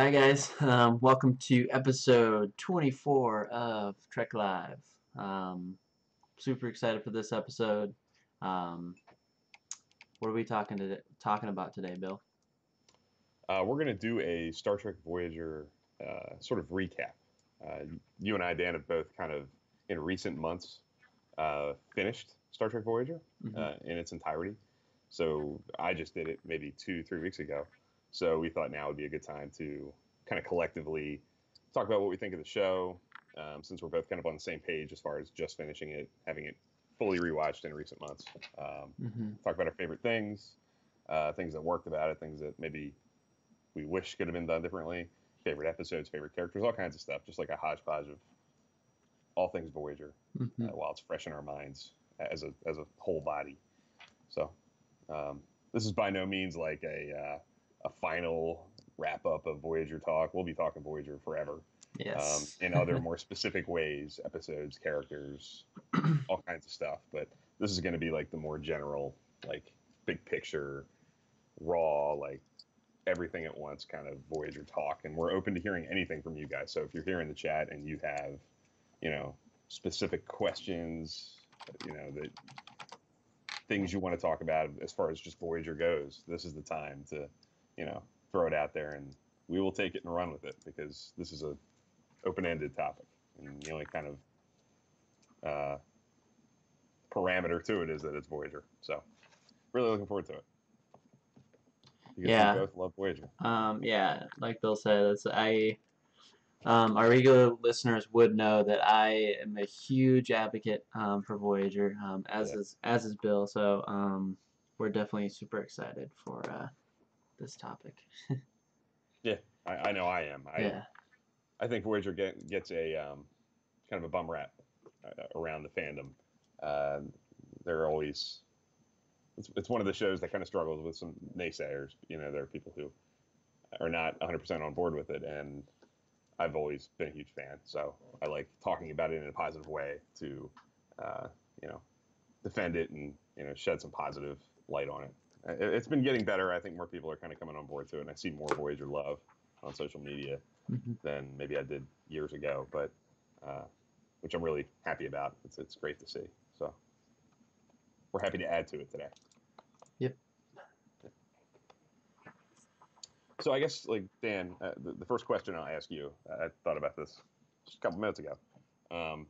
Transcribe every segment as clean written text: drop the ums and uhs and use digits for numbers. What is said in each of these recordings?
Hi guys, welcome to episode 24 of Trek Live. Super excited for this episode. Um, what are we talking about today, Bill? We're going to do a Star Trek Voyager sort of recap. You and I, Dan, have both kind of in recent months finished Star Trek Voyager Hmm. in its entirety. So I just did it maybe 2, 3 weeks ago. So we thought now would be a good time to kind of collectively talk about what we think of the show, since we're both kind of on the same page as far as just finishing it, having it fully rewatched in recent months. Hmm. Talk about our favorite things, things that worked about it, things that maybe we wish could have been done differently, favorite episodes, favorite characters, all kinds of stuff, just like a hodgepodge of all things Voyager, Hmm. while it's fresh in our minds as a whole body. So this is by no means like a final wrap up of Voyager talk. We'll be talking Voyager forever, Yes. in other more specific ways, episodes, characters, all kinds of stuff. But this is going to be like the more general, like big picture, raw, like everything at once kind of Voyager talk, and we're open to hearing anything from you guys. So if you're here in the chat and you have, you know, specific questions, that things you want to talk about as far as just Voyager goes, this is the time to, throw it out there, and we will take it and run with it because this is a open-ended topic, and the only kind of uh, parameter to it is that it's Voyager. So really looking forward to it because we Yeah. both love Voyager. Yeah. Like Bill said, our regular listeners would know that I am a huge advocate for Voyager, Yeah, as is Bill. So we're definitely super excited for this topic. yeah, I know I am. I Yeah. I think Voyager gets a kind of a bum rap around the fandom. Uh, they're always it's one of the shows that kind of struggles with some naysayers. There are people who are not 100% on board with it, and I've always been a huge fan. So I like talking about it in a positive way to, uh, you know, defend it and shed some positive light on it. It's been getting better. I think more people are kind of coming on board to it, and I see more Voyager love on social media Hmm. than maybe I did years ago. But uh, which I'm really happy about. It's great to see. So we're happy to add to it today. Yep. So I guess, like Dan, the first question I'll ask you, I thought about this just a couple minutes ago. Um,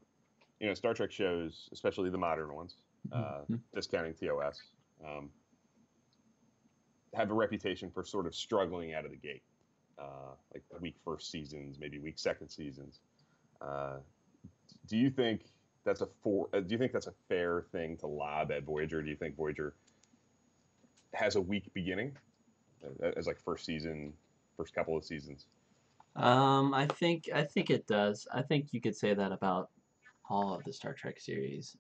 Star Trek shows, especially the modern ones, Hmm. discounting TOS, um, have a reputation for sort of struggling out of the gate, like week first seasons, maybe week second seasons. Uh, do you think do you think that's a fair thing to lob at Voyager? Do you think Voyager has a weak beginning as like first season, first couple of seasons? I think it does. I think you could say that about all of the Star Trek series.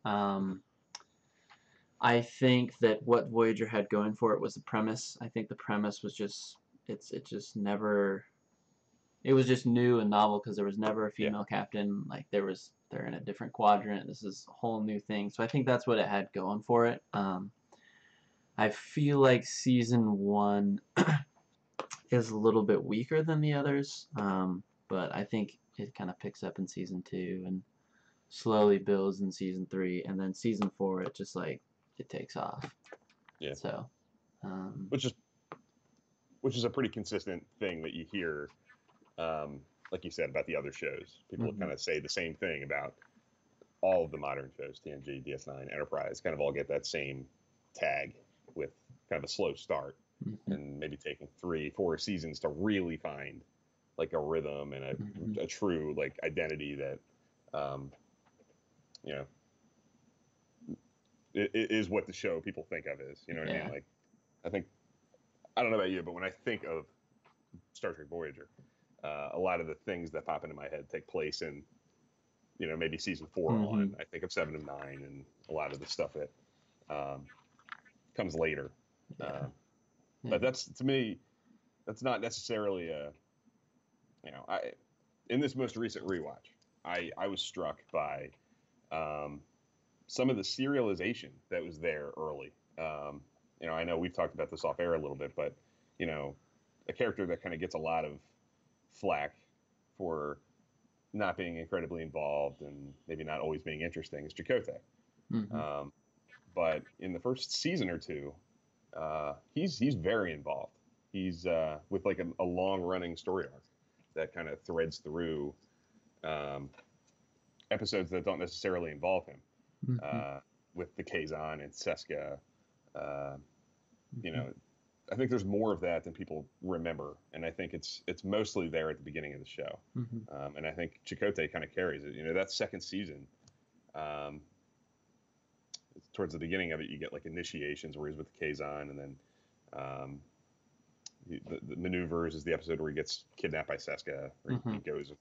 I think that what Voyager had going for it was the premise. I think the premise was just it just never it was just new and novel because there was never a Yeah, female captain. Like they're in a different quadrant. This is a whole new thing. So I think that's what it had going for it. I feel like season one is a little bit weaker than the others, but I think it kind of picks up in season two and slowly builds in season three, and then season four it just like it takes off. yeah, So um, which is which is a pretty consistent thing that you hear, like you said about the other shows. People mhm, kind of say the same thing about all of the modern shows, TNG, DS9, Enterprise, kind of all get that same tag with kind of a slow start mhm, and maybe taking 3, 4 seasons to really find like a rhythm and mhm. a true like identity that um, you know it is what the show people think of as. You know what I mean? Yeah, Like I think I don't know about you, but when I think of Star Trek Voyager, a lot of the things that pop into my head take place in maybe season four on. mhm, I think of Seven of Nine and a lot of the stuff that um, comes later. yeah, Um, yeah. but that's to me, that's not necessarily a I in this most recent rewatch, I was struck by um, some of the serialization that was there early. I know we've talked about this off air a little bit, but you know, a character that kind of gets a lot of flack for not being incredibly involved and maybe not always being interesting is Chakotay. Mm-hmm. But in the first season or two, he's very involved. He's with like a long running story arc that kind of threads through um, episodes that don't necessarily involve him, Mm-hmm. uh, with the Kazan and Seska. Uh, you Mm-hmm. know, I think there's more of that than people remember, and I think it's mostly there at the beginning of the show. Mm-hmm. And I think Chakotay kind of carries it. That second season, um, towards the beginning of it, you get like initiations where he's with the Kazan, and then um, the maneuvers is the episode where he gets kidnapped by Seska, or Mm-hmm. he goes,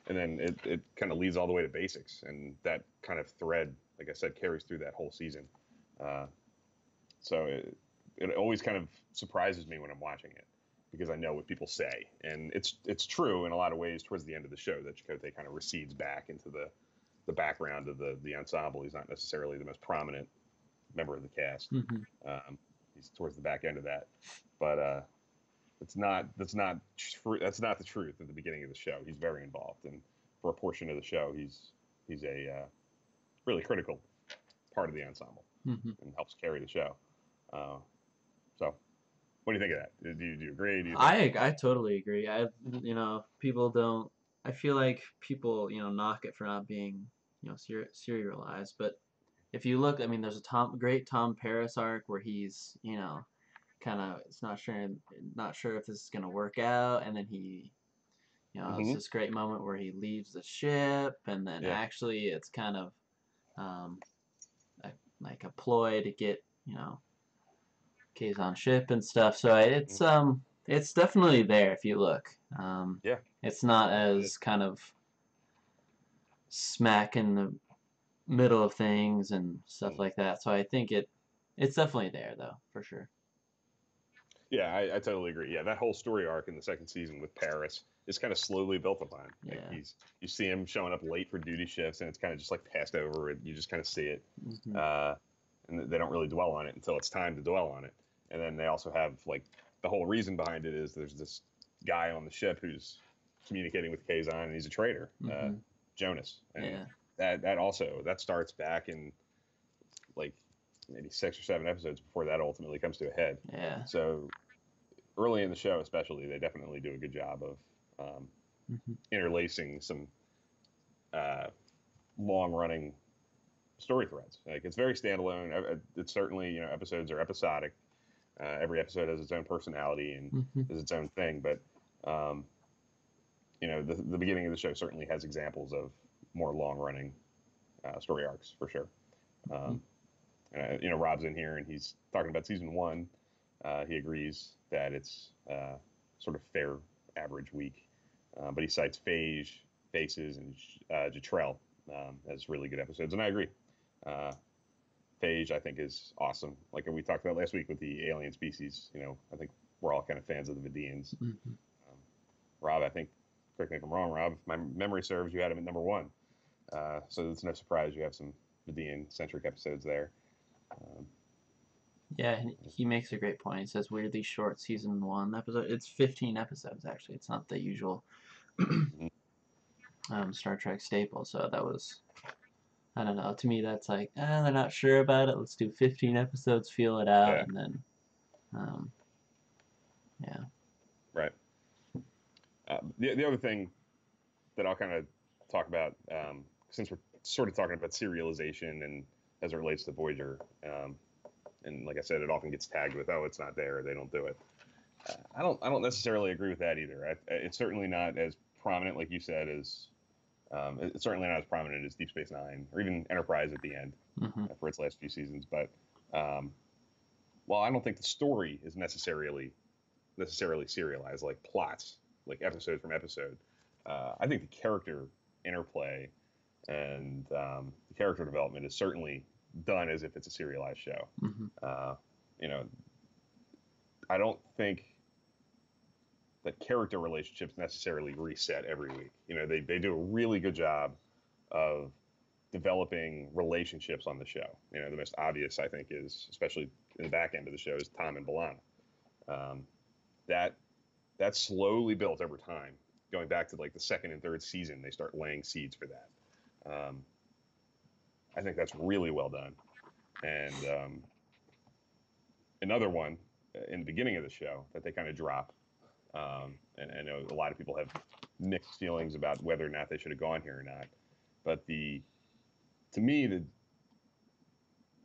and then it kind of leads all the way to basics, and that kind of thread, like I said, carries through that whole season. Uh, so it always kind of surprises me when I'm watching it because I know what people say, and it's true in a lot of ways. Towards the end of the show, that Chakotay kind of recedes back into the background of the ensemble. He's not necessarily the most prominent member of the cast. Mm-hmm. Um, he's towards the back end of that, but that's not the truth at the beginning of the show. He's very involved, and for a portion of the show, he's a really critical part of the ensemble Mm-hmm. and helps carry the show. Uh, so, what do you think of that? Do you agree? Do you think? I totally agree. People don't. I feel like people knock it for not being serialized, but if you look, I mean, there's a great Tom Paris arc where he's kind of it's not sure if this is gonna work out, and then it's Mm-hmm. this great moment where he leaves the ship, and then Yeah. actually it's kind of um, a, like a ploy to get K's on ship and stuff. So it's definitely there if you look. Yeah. It's not It is. as kind of smack in the middle of things and stuff Mm. like that. So I think it's definitely there though, for sure. Yeah, I totally agree. Yeah, that whole story arc in the second season with Paris is kind of slowly built upon. Like Yeah. you see him showing up late for duty shifts, and it's kind of just like passed over. You just kind of see it, Hmm. uh, and they don't really dwell on it until it's time to dwell on it. And then they also have like the whole reason behind it is there's this guy on the ship who's communicating with Kazan, and he's a traitor, Hmm. Jonas, and Yeah. that starts back in like maybe 6 or 7 episodes before that ultimately comes to a head. Yeah. So early in the show, especially, they definitely do a good job of Hmm. interlacing some uh, long-running story threads. Like it's very standalone. It's certainly episodes are episodic. Every episode has its own personality and Hmm. is its own thing. But um, the beginning of the show certainly has examples of more long-running story arcs for sure. Um, Rob's in here and he's talking about season one. He agrees that it's sort of fair, average week, but he cites Faces, and Jetrel as really good episodes, and I agree. Uh, Phage, I think, is awesome. Like we talked about last week with the alien species. I think we're all kind of fans of the Vidians. Hmm. Rob, I think, correct me if I'm wrong, Rob, if my memory serves, you had him at number one. So it's no surprise you have some Vidian-centric episodes there. Um, Yeah, he makes a great point. He says weirdly short season one episode. It's 15 episodes actually. It's not the usual mhm. Star Trek staple. So that was I don't know. To me, that's like they're not sure about it. Let's do 15 episodes, feel it out, Yeah, and then um, yeah. right. The other thing that I'll kind of talk about, since we're sort of talking about serialization and as it relates to Voyager, and like I said, it often gets tagged with, "Oh, it's not there, they don't do it." I don't necessarily agree with that either. It's certainly not as prominent, like you said, as it's certainly not as prominent as Deep Space Nine or even Enterprise at the end Hmm. for its last few seasons. But um, while I don't think the story is necessarily serialized like plots, like episode from episode, I think the character interplay and the character development is certainly done as if it's a serialized show. Hmm. Uh, you know, I don't think that character relationships necessarily reset every week. They do a really good job of developing relationships on the show. The most obvious, I think, is especially in the back end of the show is Tom and B'Elanna. Um, that that slowly built over time, going back to like the second and third season, they start laying seeds for that. I think that's really well done. And another one in the beginning of the show that they kind of drop, and I know a lot of people have mixed feelings about whether or not they should have gone here or not. But to me,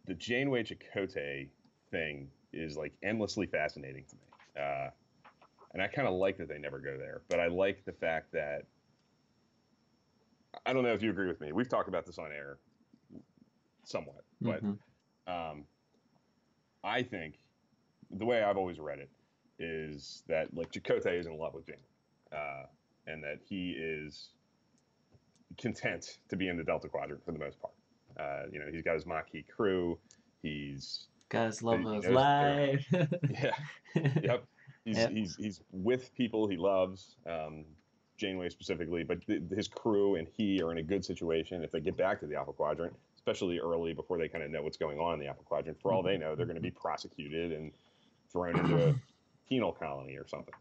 the Janeway Chakotay thing is like endlessly fascinating to me. And I kind of like that they never go there, but I like the fact that, I don't know if you agree with me. We've talked about this on air somewhat, but I think the way I've always read it is that like Chakotay is in love with Janeway, and that he is content to be in the Delta Quadrant for the most part. He's got his Maquis crew. He's Guy's love of his knows life. Yeah. Yep. He's with people he loves, Janeway specifically, but his crew and he are in a good situation if they get back to the Alpha Quadrant, especially early before they kind of know what's going on in the Alpha Quadrant. For all they know, they're going to be prosecuted and thrown into a penal colony or something.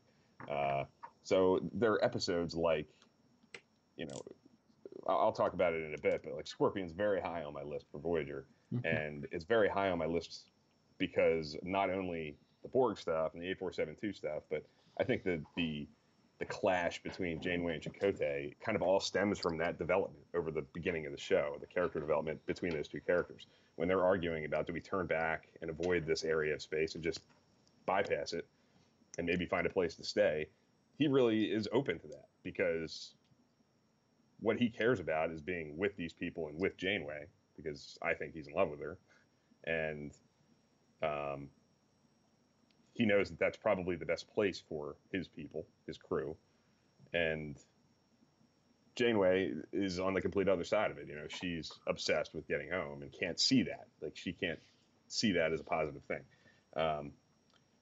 So there are episodes like, I'll talk about it in a bit, but like Scorpion's very high on my list for Voyager, and it's very high on my list because not only the Borg stuff and the 8472 stuff, but I think that the clash between Janeway and Chakotay kind of all stems from that development over the beginning of the show, the character development between those two characters. When they're arguing about, do we turn back and avoid this area of space and just bypass it and maybe find a place to stay, he really is open to that because what he cares about is being with these people and with Janeway, because I think he's in love with her. And he knows that that's probably the best place for his people, his crew. And Janeway is on the complete other side of it. She's obsessed with getting home and can't see that. Like, she can't see that as a positive thing.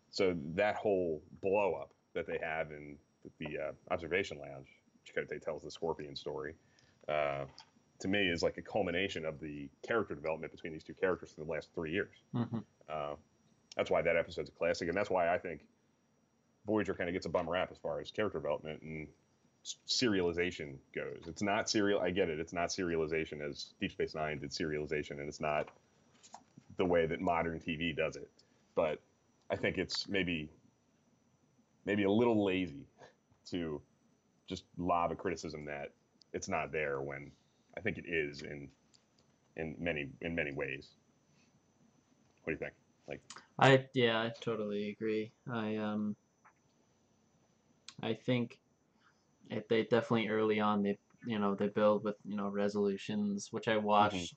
So that whole blow up that they have in the observation lounge, Chakotay tells the Scorpion story, to me is like a culmination of the character development between these two characters for the last 3 years. That's why that episode's a classic, and that's why I think Voyager kind of gets a bum rap as far as character development and serialization goes. It's not serial. I get it. It's not serialization as Deep Space Nine did serialization, and it's not the way that modern TV does it. But I think it's maybe a little lazy to just lob a criticism that it's not there when I think it is in many ways. What do you think? I totally agree. I think they definitely early on they build with resolutions, which I watched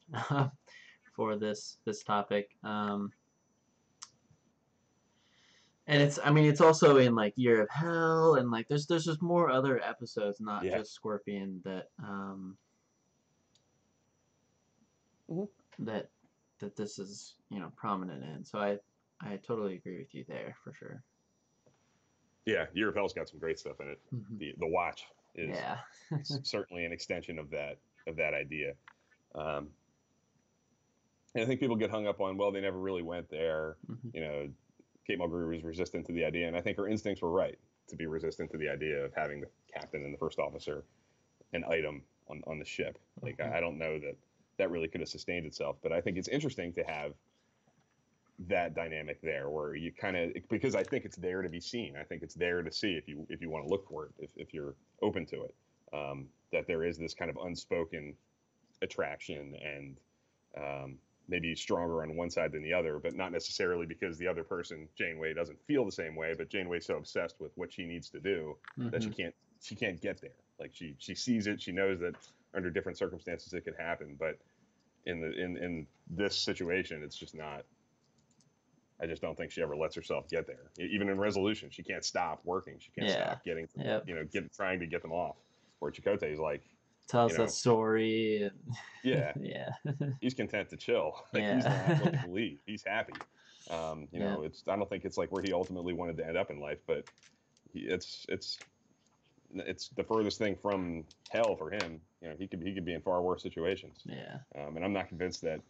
for this topic. And it's also in like Year of Hell, and like there's just more other episodes, not just Scorpion, that that this is prominent in. So I totally agree with you there for sure. Yeah, Year of Hell's got some great stuff in it. The Watch is certainly an extension of that idea. And I think people get hung up on, well, they never really went there. Kate Mulgrew was resistant to the idea, and I think her instincts were right to be resistant to the idea of having the captain and the first officer an item on the ship. Like, I don't know that really could have sustained itself, but I think it's interesting to have that dynamic there where you kind of, because I think it's there to be seen. I think it's there to see if you want to look for it, if you're open to it, that there is this kind of unspoken attraction and maybe stronger on one side than the other, but not necessarily because the other person, Janeway, doesn't feel the same way, but Janeway's so obsessed with what she needs to do that she can't get there. Like, she sees it, she knows that under different circumstances it could happen, but in this situation, it's just not. I just don't think she ever lets herself get there. Even in Resolution, she can't stop working. She can't stop getting, trying to get them off. Where Chakotay's like, tell us that story. And yeah, he's content to chill. Like, he's not looking to leave. He's happy. It's. I don't think it's like where he ultimately wanted to end up in life, but it's the furthest thing from hell for him. He could be in far worse situations. Yeah. And I'm not convinced that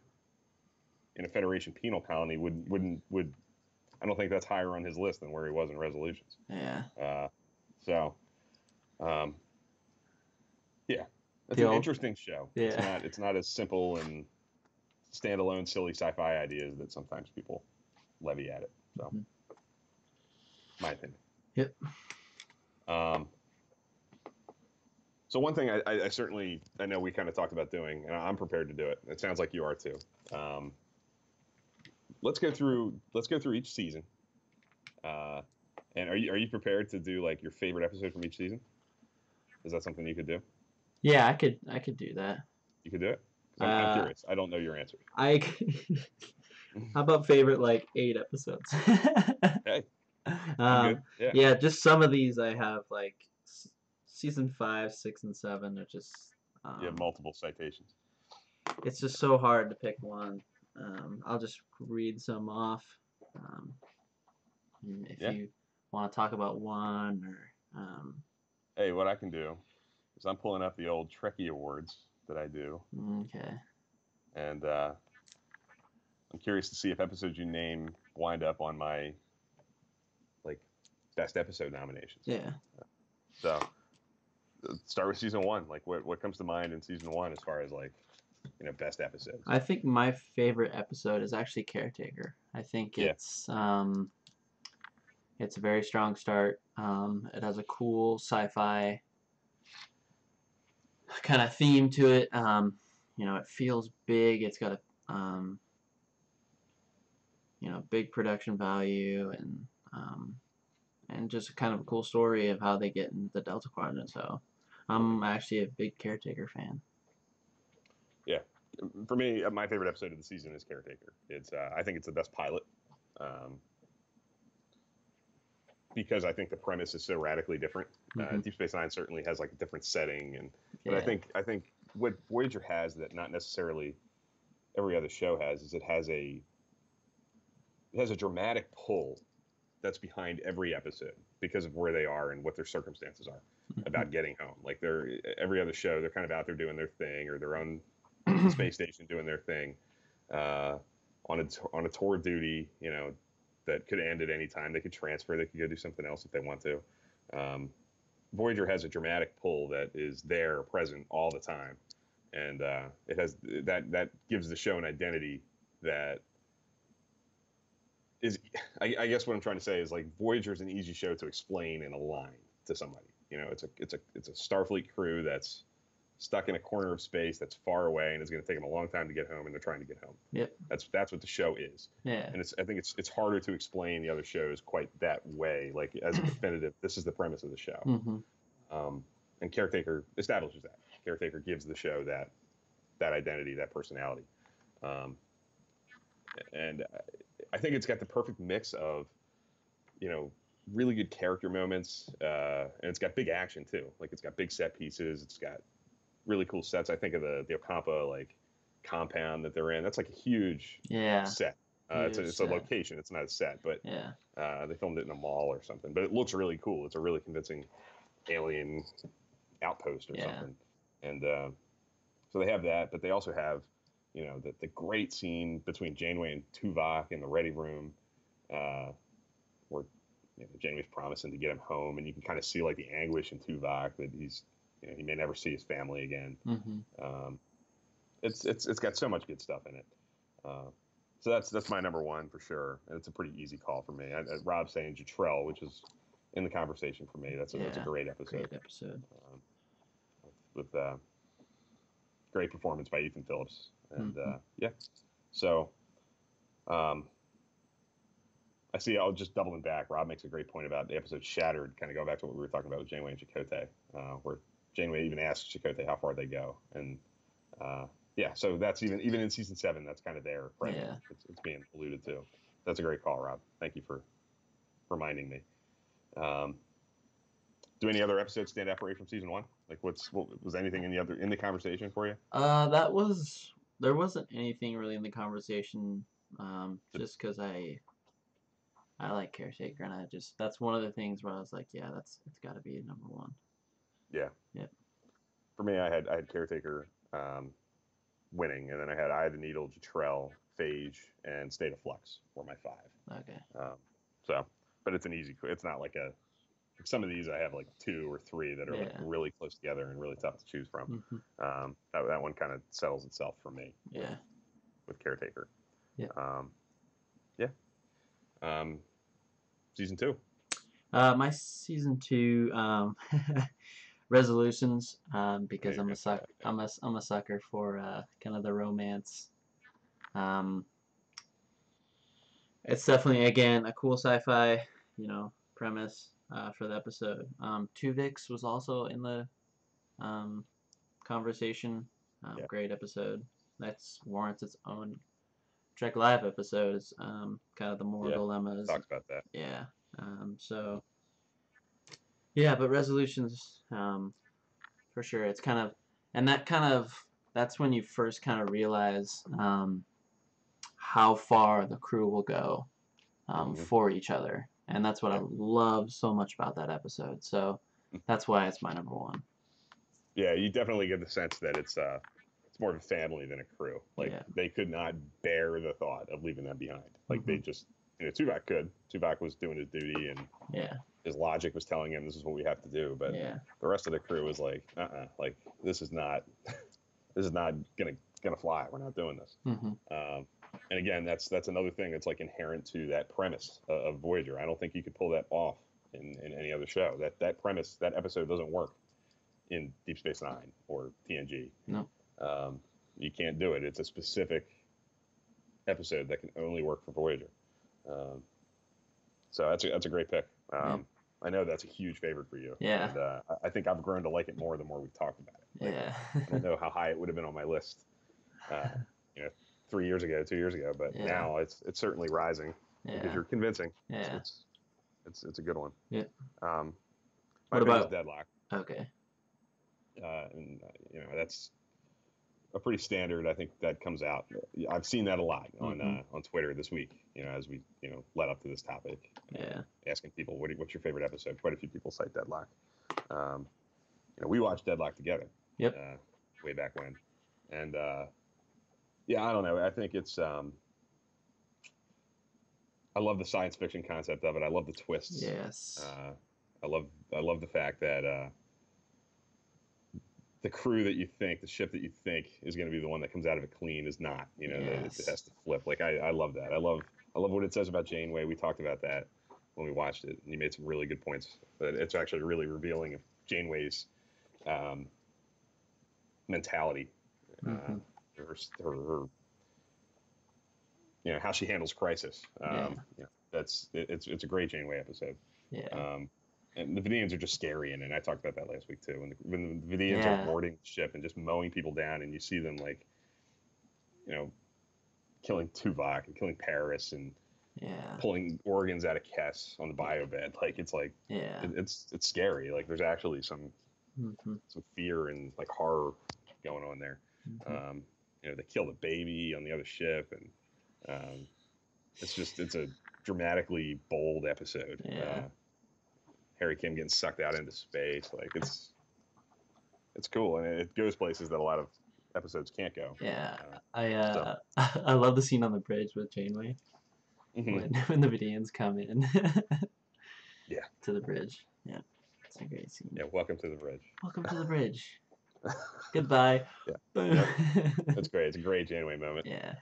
in a Federation penal colony would I don't think that's higher on his list than where he was in Resolutions. Yeah. Yeah, it's The an old, interesting show. yeah. It's not as simple and standalone silly sci-fi ideas that sometimes people levy at it. So, Mhm. my opinion. Yep. Um, so one thing I certainly I know we kind of talked about doing, and I'm prepared to do it. It sounds like you are too. Um, let's go through each season. Uh, and are you prepared to do like your favorite episode from each season? Is that something you could do? Yeah, I could do that. You could do it? 'Cause I'm Uh, curious. I don't know your answer. I how about favorite like 8 episodes? Hey, I'm good. um, Yeah. yeah, just some of these I have like season 5, 6, and 7 are just You have um, multiple citations. it's just so hard to pick one. I'll just read some off. Um, and if Yeah. you want to talk about one or Hey, what I can do is I'm pulling up the old Trekkie awards that I do, okay, and I'm curious to see if episodes you name wind up on my like best episode nominations. yeah. So start with season one. Like what comes to mind in season one as far as like best episodes? I think my favorite episode is actually Caretaker. I think Yeah. it's a very strong start. It has a cool sci-fi kind of theme to it. It feels big. It's got a big production value and just kind of a cool story of how they get into the Delta Quadrant. So I'm actually a big Caretaker fan. Yeah. For me, my favorite episode of the season is Caretaker. It's I think it's the best pilot. Um, because I think the premise is so radically different. Hmm. Deep Space Nine certainly has like a different setting, but Yeah. I think what Voyager has that not necessarily every other show has is it has a dramatic pull that's behind every episode because of where they are and what their circumstances are Hmm. about getting home. Like they're every other show, they're kind of out there doing their thing or they're on the space station doing their thing, uh, on a tour duty, that could end at any time. They could transfer. They could go do something else if they want to. Um, Voyager has a dramatic pull that is there, present all the time, and it has that gives the show an identity that is. I guess what I'm trying to say is like Voyager is an easy show to explain in a line to somebody. It's a Starfleet crew that's stuck in a corner of space that's far away and it's going to take them a long time to get home and they're trying to get home. Yep. That's what the show is. Yeah. And I think it's harder to explain the other shows quite that way, like as a definitive. This is the premise of the show. Hmm. Um, and Caretaker establishes that. Caretaker gives the show that identity, that personality, um, and I think it's got the perfect mix of really good character moments, and it's got big action too. Like it's got big set pieces. It's got really cool sets. I think of the Ocampa like compound that they're in. That's like a huge Yeah. set. Huge It's a set. location. It's not a set, but Yeah. they filmed it in a mall or something. But it looks really cool. It's a really convincing alien outpost or Yeah. something. And so they have that, but they also have the great scene between Janeway and Tuvok in the ready room, where Janeway's promising to get him home, and you can kind of see like the anguish in Tuvok that he may never see his family again. Hmm. Um, it's got so much good stuff in it. So that's my number one for sure, and it's a pretty easy call for me. Rob saying Jatrell, which is in the conversation for me. That's a great episode. Great episode. With great performance by Ethan Phillips, and Hmm. yeah. So um, I see. I'll just doubling back. Rob makes a great point about the episode Shattered, kind of going back to what we were talking about with Janeway and Chakotay, where Janeway even asks Chakotay how far they go, and yeah, so that's even in season 7, that's kind of there, present. Yeah. It's being alluded to. That's a great call, Rob. Thank you for reminding me. Um, do any other episodes stand out for you from season 1? Like, what was anything in the conversation for you? There wasn't anything really in the conversation. To, Just because I like Caretaker, and that's one of the things where I was like, yeah, it's got to be number one. yeah. Yep. For me, I had Caretaker winning, and then I had Eye of the Needle, Jatrell, Phage, and State of Flux were my 5. Okay. So, but it's an easy. It's not like some of these I have like 2 or 3 that are like Yeah. really close together and really tough to choose from. Hmm. That one kind of settles itself for me Yeah. with Caretaker. Yeah. Um, yeah. Um, season 2. My season 2 resolutions, I knew because you were I'm a gonna say suck that. Yeah. I'm a sucker for kind of the romance. Um, it's definitely again a cool sci-fi, premise for the episode. Tuvix was also in the um, conversation. Yeah. Great episode. That's warrants its own Trek Live episode. It's kind of the moral Yeah. dilemmas. Talks about that. Yeah. So yeah, but resolutions, for sure. It's kind of, and that's when you first kind of realize how far the crew will go Hmm. for each other, and that's what I Yeah. love so much about that episode. So that's why it's my number one. Yeah. You definitely get the sense that it's more of a family than a crew. Like Yeah. they could not bear the thought of leaving them behind. Like Hmm. they just, Tuvok could. Tuvok was doing his duty and Yeah. his logic was telling him this is what we have to do. But Yeah. the rest of the crew was like, like this is not, this is not gonna fly. We're not doing this. Hmm. Um, and again, that's another thing that's like inherent to that premise of Voyager. I don't think you could pull that off in any other show. That premise, that episode doesn't work in Deep Space Nine or TNG. No. Um, you can't do it. It's a specific episode that can only work for Voyager. Um, so that's a great pick. Yeah. I know that's a huge favorite for you, Yeah. and I think I've grown to like it more the more we've talked about it. Like Yeah. I don't know how high it would have been on my list, uh, you know, 3 years ago, 2 years ago, but Yeah. now it's certainly rising because Yeah. you're convincing. Yeah. It's a good one. Yeah. Um, my What pick is about? Deadlock, Okay. and that's a pretty standard. I think that comes out. I've seen that a lot Hmm. on Twitter this week. As we led up to this topic, Yeah. asking people what's your favorite episode. Quite a few people cite Deadlock. Um, we watched Deadlock together, Yep. way back when, and yeah, I don't know. I think it's I love the science fiction concept of it. I love the twists. Yes. I love the fact that the crew that you think, the ship that you think is going to be the one that comes out of it clean is not. That it Yes. has to flip. Like I love that. I love what it says about Janeway. We talked about that when we watched it, and you made some really good points. But it's actually really revealing of Janeway's um, mentality, Hmm. her how she handles crisis. Yeah. It's a great Janeway episode. Yeah. And the Vidians are just scary in it. I talked about that last week too. When the Vidians are Yeah. boarding the ship and just mowing people down, and you see them like, killing Tuvok and killing Paris and Yeah. pulling organs out of Kess on the bio bed. Like Yeah. it's scary. Like there's actually some Hmm. fear and like horror going on there. Hmm. They kill the baby on the other ship, and it's a dramatically bold episode. Yeah. Harry Kim getting sucked out into space, like it's cool, and it goes places that a lot of episodes can't go. Yeah. So. I love the scene on the bridge with Janeway Mm-hmm. when the Vidians come in. Yeah. To the bridge. Yeah. It's a great scene. Yeah. Welcome to the bridge. Welcome to the bridge. Goodbye. Yeah. Yep. That's great. It's a great Janeway moment. Yeah.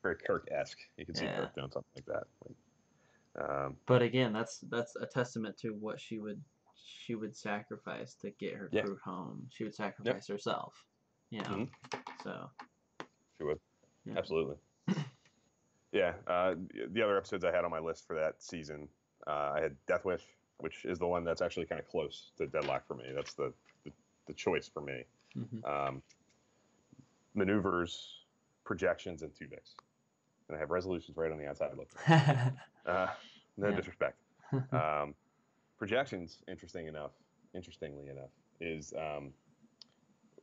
Very Kirk-esque. You can see Yeah. Kirk doing something like that. But again, that's a testament to what she would sacrifice to get her Yeah. crew home. She would sacrifice herself. Mm-hmm. So. She would. Yeah. Absolutely. Yeah. The other episodes I had on my list for that season, I had Death Wish, which is the one that's actually kind of close to Deadlock for me. That's the choice for me. Mm-hmm. Maneuvers, projections, and Tuvix. And I have resolutions right on the outside looking. No disrespect. Projections, interestingly enough, is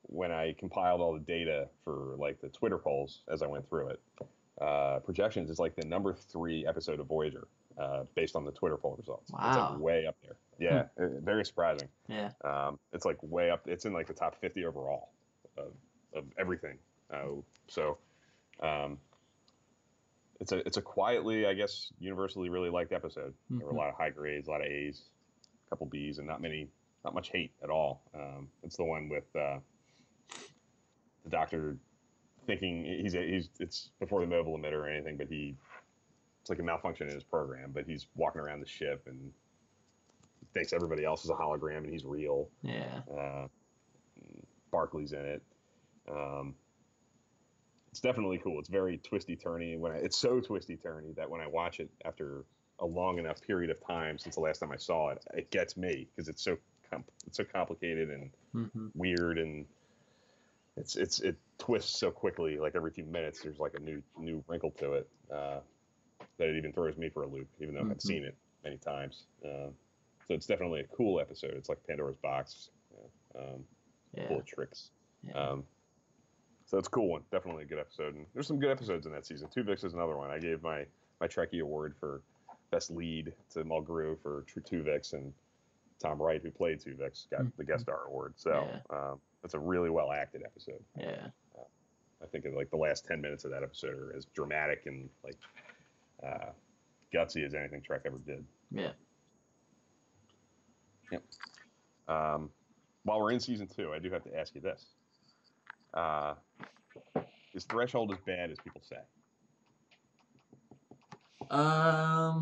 when I compiled all the data for like the Twitter polls as I went through it. Projections is like the number 3 episode of Voyager, based on the Twitter poll results. Wow. It's like way up there. Yeah, very surprising. Yeah. It's like way up. It's in like the top 50 overall of everything. So it's a quietly, I guess, universally really liked episode. Mm-hmm. There were a lot of high grades, a lot of A's. couple B's, and not much hate at all. It's the one with the doctor thinking it's before the mobile emitter or anything, but it's like a malfunction in his program, but he's walking around the ship and thinks everybody else is a hologram and he's real. Yeah. Barkley's in it. It's definitely cool. It's very twisty-turny. It's so twisty-turny that when I watch it after a long enough period of time since the last time I saw it, it gets me because it's so complicated and weird, and it twists so quickly. Like every few minutes, there's like a new wrinkle to it that it even throws me for a loop, even though I've seen it many times. So it's definitely a cool episode. It's like Pandora's box, full of tricks. Yeah. So it's a cool one. Definitely a good episode. And there's some good episodes in that season. Tuvix is another one. I gave my Trekkie award for best lead to Mulgrew for Tuvix, and Tom Wright, who played Tuvix, got the guest star award. So it's a really well acted episode. Yeah. I think like the last 10 minutes of that episode are as dramatic and like gutsy as anything Trek ever did. Yeah. Yep. While we're in season 2, I do have to ask you this. Is Threshold as bad as people say? I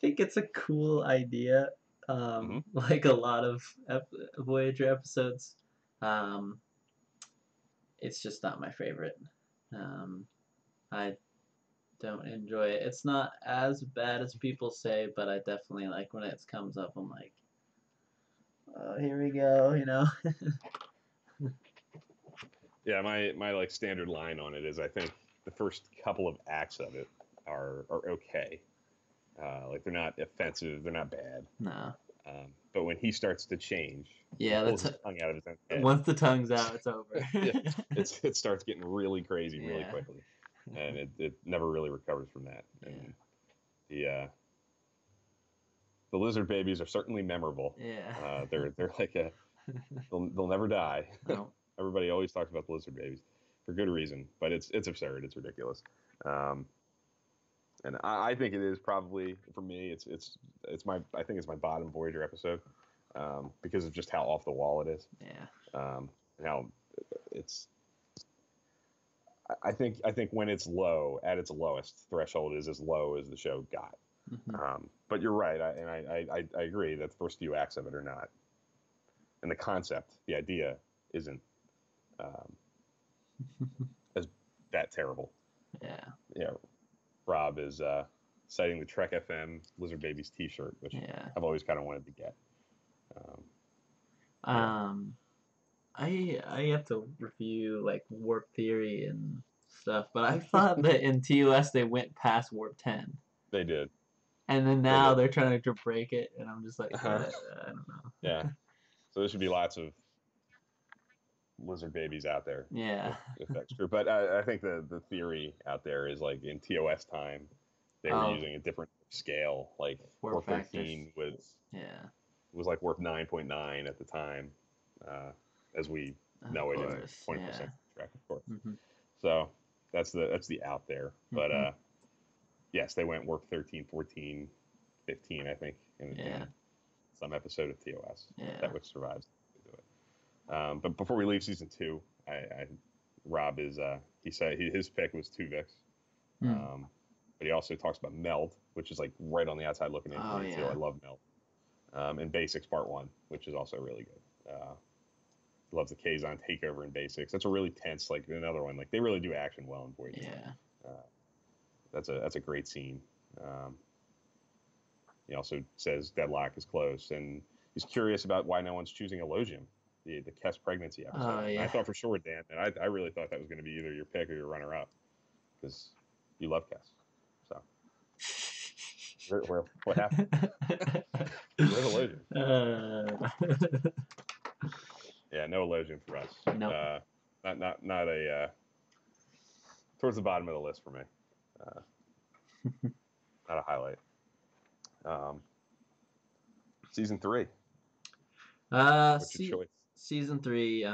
think it's a cool idea. Like a lot of Voyager episodes. It's just not my favorite. I don't enjoy it. It's not as bad as people say, but I definitely like when it comes up. I'm like, oh, here we go, you know. Yeah, my like standard line on it is I think the first couple of acts of it are okay. Like they're not offensive, they're not bad. No. But when he starts to change, yeah, pulls his tongue out of his own head. Once the tongue's out, it's over. It starts getting really crazy really quickly, and it never really recovers from that. And the lizard babies are certainly memorable. Yeah. They're like they'll never die. No. Everybody always talks about the lizard babies for good reason, but it's absurd. It's ridiculous. And I think it is probably for me. I think it's my bottom Voyager episode because of just how off the wall it is. Yeah. And how it's. I think when it's low at its lowest, Threshold is as low as the show got. But you're right, I agree that the first few acts of it are not, and the concept, the idea, isn't as that terrible. Yeah. Yeah. Rob is citing the Trek FM Lizard Babies T-shirt, which I've always kind of wanted to get. I have to review like warp theory and stuff, but I thought that in TOS they went past warp 10. They did. And then now they're trying to break it, and I'm just like, I don't know. Yeah. So there should be lots of lizard babies out there. Yeah. If that's true. But I think the theory out there is like in TOS time, they were using a different scale. Like warp 13 was like warp 9.9 at the time, as we know it in 21st century Trek, of course. So that's the out there. But yes, they went warp 13, 14, 15, I think, in some episode of TOS. That which survives. But before we leave season 2, Rob is he said his pick was Tuvix, but he also talks about Meld, which is like right on the outside looking in for me too. I love Meld, and Basics Part 1, which is also really good. Loves the Kazon takeover in Basics. That's a really tense, like another one. Like they really do action well in Voyager. Yeah. That's a great scene. He also says Deadlock is close, and he's curious about why no one's choosing Elogium, the Kes pregnancy episode. I thought for sure, Dan, and I really thought that was going to be either your pick or your runner-up, because you love Kes. So, what happened? Where's Elogium? Yeah, no Elogium for us. Nope. Not a towards the bottom of the list for me. Not a highlight. Season 3. What's your choice? Season 3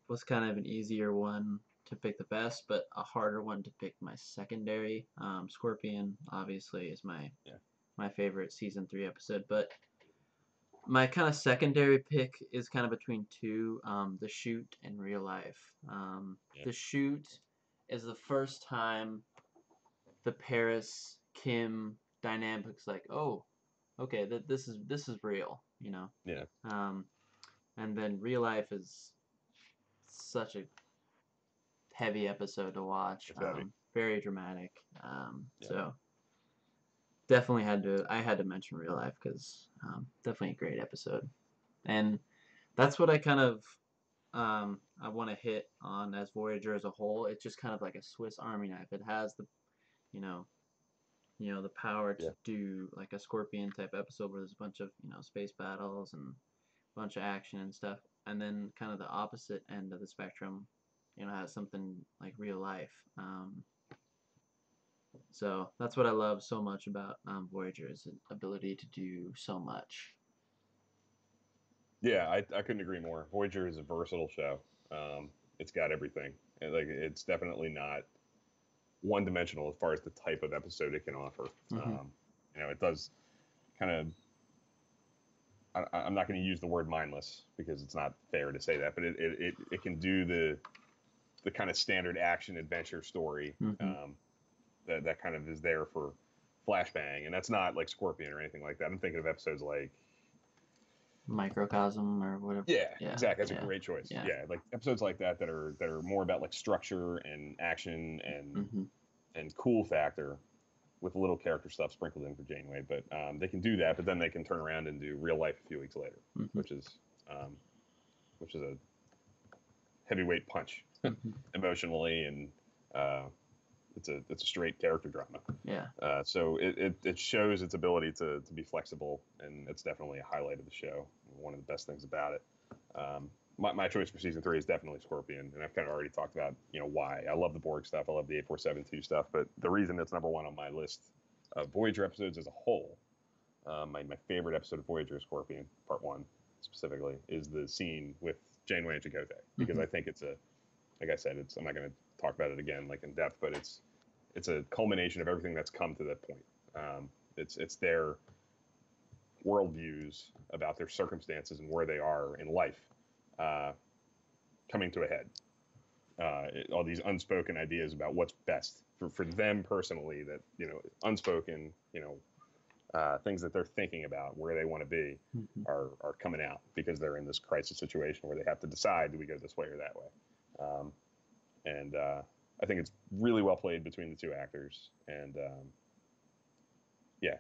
was kind of an easier one to pick the best, but a harder one to pick my secondary. Scorpion obviously is my my favorite season 3 episode. But my kind of secondary pick is kind of between two, The Shoot and Real Life. Yeah. The Shoot is the first time the Paris Kim dynamics like, oh, okay, this is real, you know. Yeah. Um, and then Real Life is such a heavy episode to watch. It's heavy. Very dramatic. Yeah. So definitely I had to mention Real Life because definitely a great episode. And that's what I kind of I want to hit on as Voyager as a whole. It's just kind of like a Swiss Army knife. It has the you know the power to Yeah. do like a Scorpion type episode where there's a bunch of space battles and a bunch of action and stuff, and then kind of the opposite end of the spectrum, has something like real life. So that's what I love so much about Voyager's ability to do so much. Yeah, I couldn't agree more. Voyager is a versatile show. It's got everything. And, like, it's definitely not one dimensional as far as the type of episode it can offer. Mm-hmm. It does kind of. I'm not going to use the word mindless because it's not fair to say that, but it can do the kind of standard action adventure story Mm-hmm. that kind of is there for flashbang, and that's not like Scorpion or anything like that. I'm thinking of episodes like Microcosm or whatever. yeah, Yeah, exactly. That's yeah, a great choice. yeah. Yeah, like episodes like that are more about like structure and action Mm-hmm. and cool factor with a little character stuff sprinkled in for Janeway. But they can do that, but then they can turn around and do real life a few weeks later, Mm-hmm. um, which is a heavyweight punch Mm-hmm. emotionally, and uh, it's a straight character drama. Yeah. So it shows its ability to be flexible, and it's definitely a highlight of the show. One of the best things about it. My choice for season 3 is definitely Scorpion, and I've kind of already talked about why. I love the Borg stuff, I love the 8472 stuff, but the reason it's number one on my list of Voyager episodes as a whole, my favorite episode of Voyager Scorpion Part 1 specifically is the scene with Janeway and Chakotay, because Mm-hmm. I think it's like I said, I'm not going to talk about it again like in depth, but it's a culmination of everything that's come to that point. It's their worldviews about their circumstances and where they are in life coming to a head. All these unspoken ideas about what's best for them personally, that unspoken things that they're thinking about where they want to be Mm-hmm. are coming out because they're in this crisis situation where they have to decide, do we go this way or that way. And I think it's really well played between the two actors, and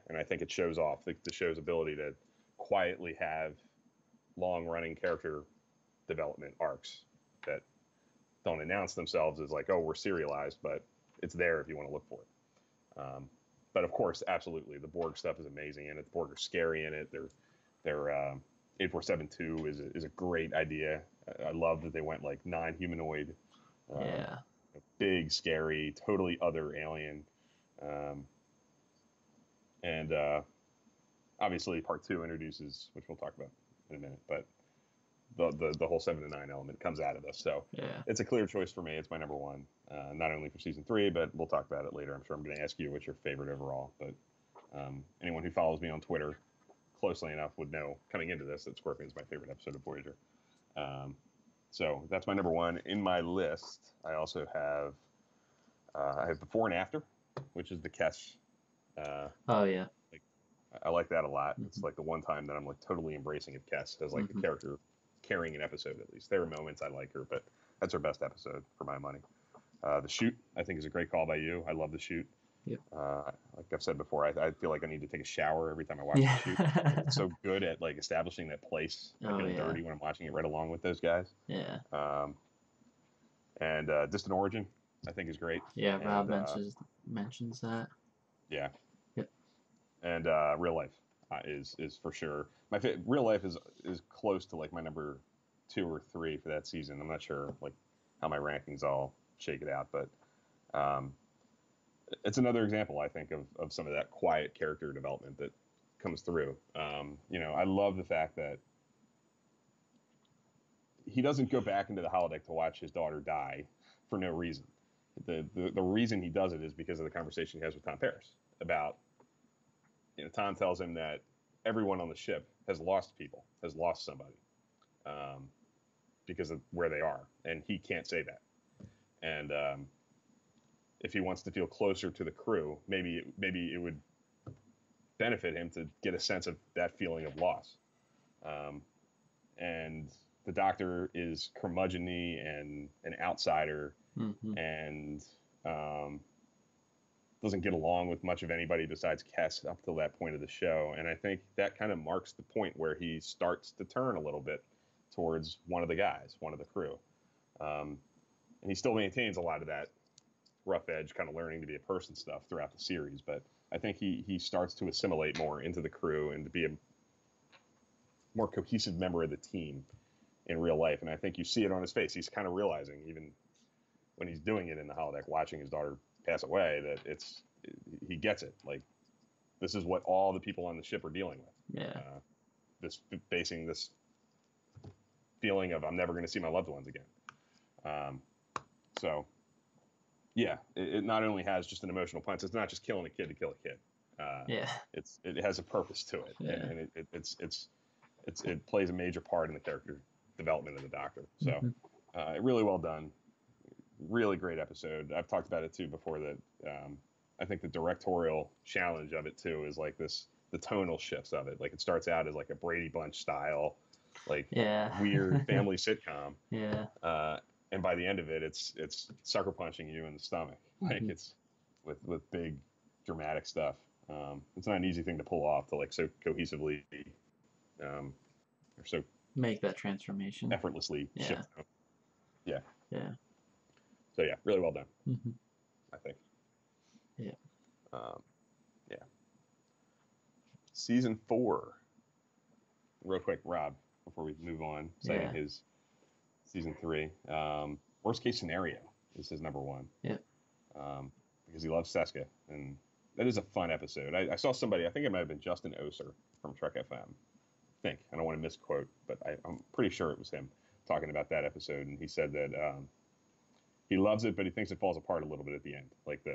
and I think it shows off the show's ability to quietly have long-running character development arcs that don't announce themselves as like, oh, we're serialized, but it's there if you want to look for it. But of course, absolutely, the Borg stuff is amazing in it. The Borg are scary in it. They're 8472 is a great idea. I love that they went like non-humanoid. Yeah. Big, scary, totally other alien. And obviously, part 2 introduces, which we'll talk about in a minute, but the whole 7 to 9 element comes out of this. So Yeah. it's a clear choice for me. It's my number one, not only for season 3, but we'll talk about it later. I'm sure I'm going to ask you what's your favorite overall. But anyone who follows me on Twitter closely enough would know coming into this that Scorpion is my favorite episode of Voyager. So that's my number one. In my list, I also have Before and After, which is the Kes. Oh yeah. Like, I like that a lot. Mm-hmm. It's like the one time that I'm like totally embracing of Kes as like Mm-hmm. a character carrying an episode at least. There are moments I like her, but that's her best episode for my money. The Shoot, I think, is a great call by you. I love The Shoot. Yep. Like I've said before, I feel like I need to take a shower every time I watch Yeah. The Shoot. It's so good at like establishing that place. I Oh feel yeah. dirty when I'm watching it right along with those guys. Yeah. And Distant Origin, I think, is great. Yeah. Rob And mentions that. yeah, Yep. and Real Life is for sure Real Life is close to like my number 2 or 3 for that season. I'm not sure like how my rankings all shake it out, but it's another example, I think, of some of that quiet character development that comes through. I love the fact that he doesn't go back into the holodeck to watch his daughter die for no reason. The reason he does it is because of the conversation he has with Tom Paris about Tom tells him that everyone on the ship has lost somebody, um, because of where they are, and he can't say that. And if he wants to feel closer to the crew, maybe it would benefit him to get a sense of that feeling of loss. And the Doctor is curmudgeon-y and an outsider, and doesn't get along with much of anybody besides Kes up till that point of the show. And I think that kind of marks the point where he starts to turn a little bit towards one of the guys, one of the crew. And he still maintains a lot of that rough edge, kind of learning to be a person stuff throughout the series. But I think he starts to assimilate more into the crew and to be a more cohesive member of the team in real life. And I think you see it on his face. He's kind of realizing, even when he's doing it in the holodeck, watching his daughter pass away, that he gets it. Like, this is what all the people on the ship are dealing with. Yeah. Facing this feeling of, I'm never going to see my loved ones again. So yeah, it not only has just an emotional punch. It's not just killing a kid to kill a kid. Yeah. It has a purpose to it, Yeah. and it plays a major part in the character development of the Doctor. So really well done. Really great episode. I've talked about it too before, that I think the directorial challenge of it too is like the tonal shifts of it. Like, it starts out as like a Brady Bunch style, like weird family sitcom. Yeah. And by the end of it, it's sucker punching you in the stomach. Like, it's with big dramatic stuff. It's not an easy thing to pull off, to like so cohesively or so make that transformation effortlessly shift. Yeah. Yeah. So yeah, really well done. I think. Yeah. Yeah. Season 4. Real quick, Rob, before we move on, citing his season 3. Worst case scenario is his number 1. Yeah. Because he loves Seska, and that is a fun episode. I saw somebody, I think it might have been Justin Oser from Trek FM. I don't want to misquote, but I'm pretty sure it was him talking about that episode, and he said that he loves it, but he thinks it falls apart a little bit at the end, like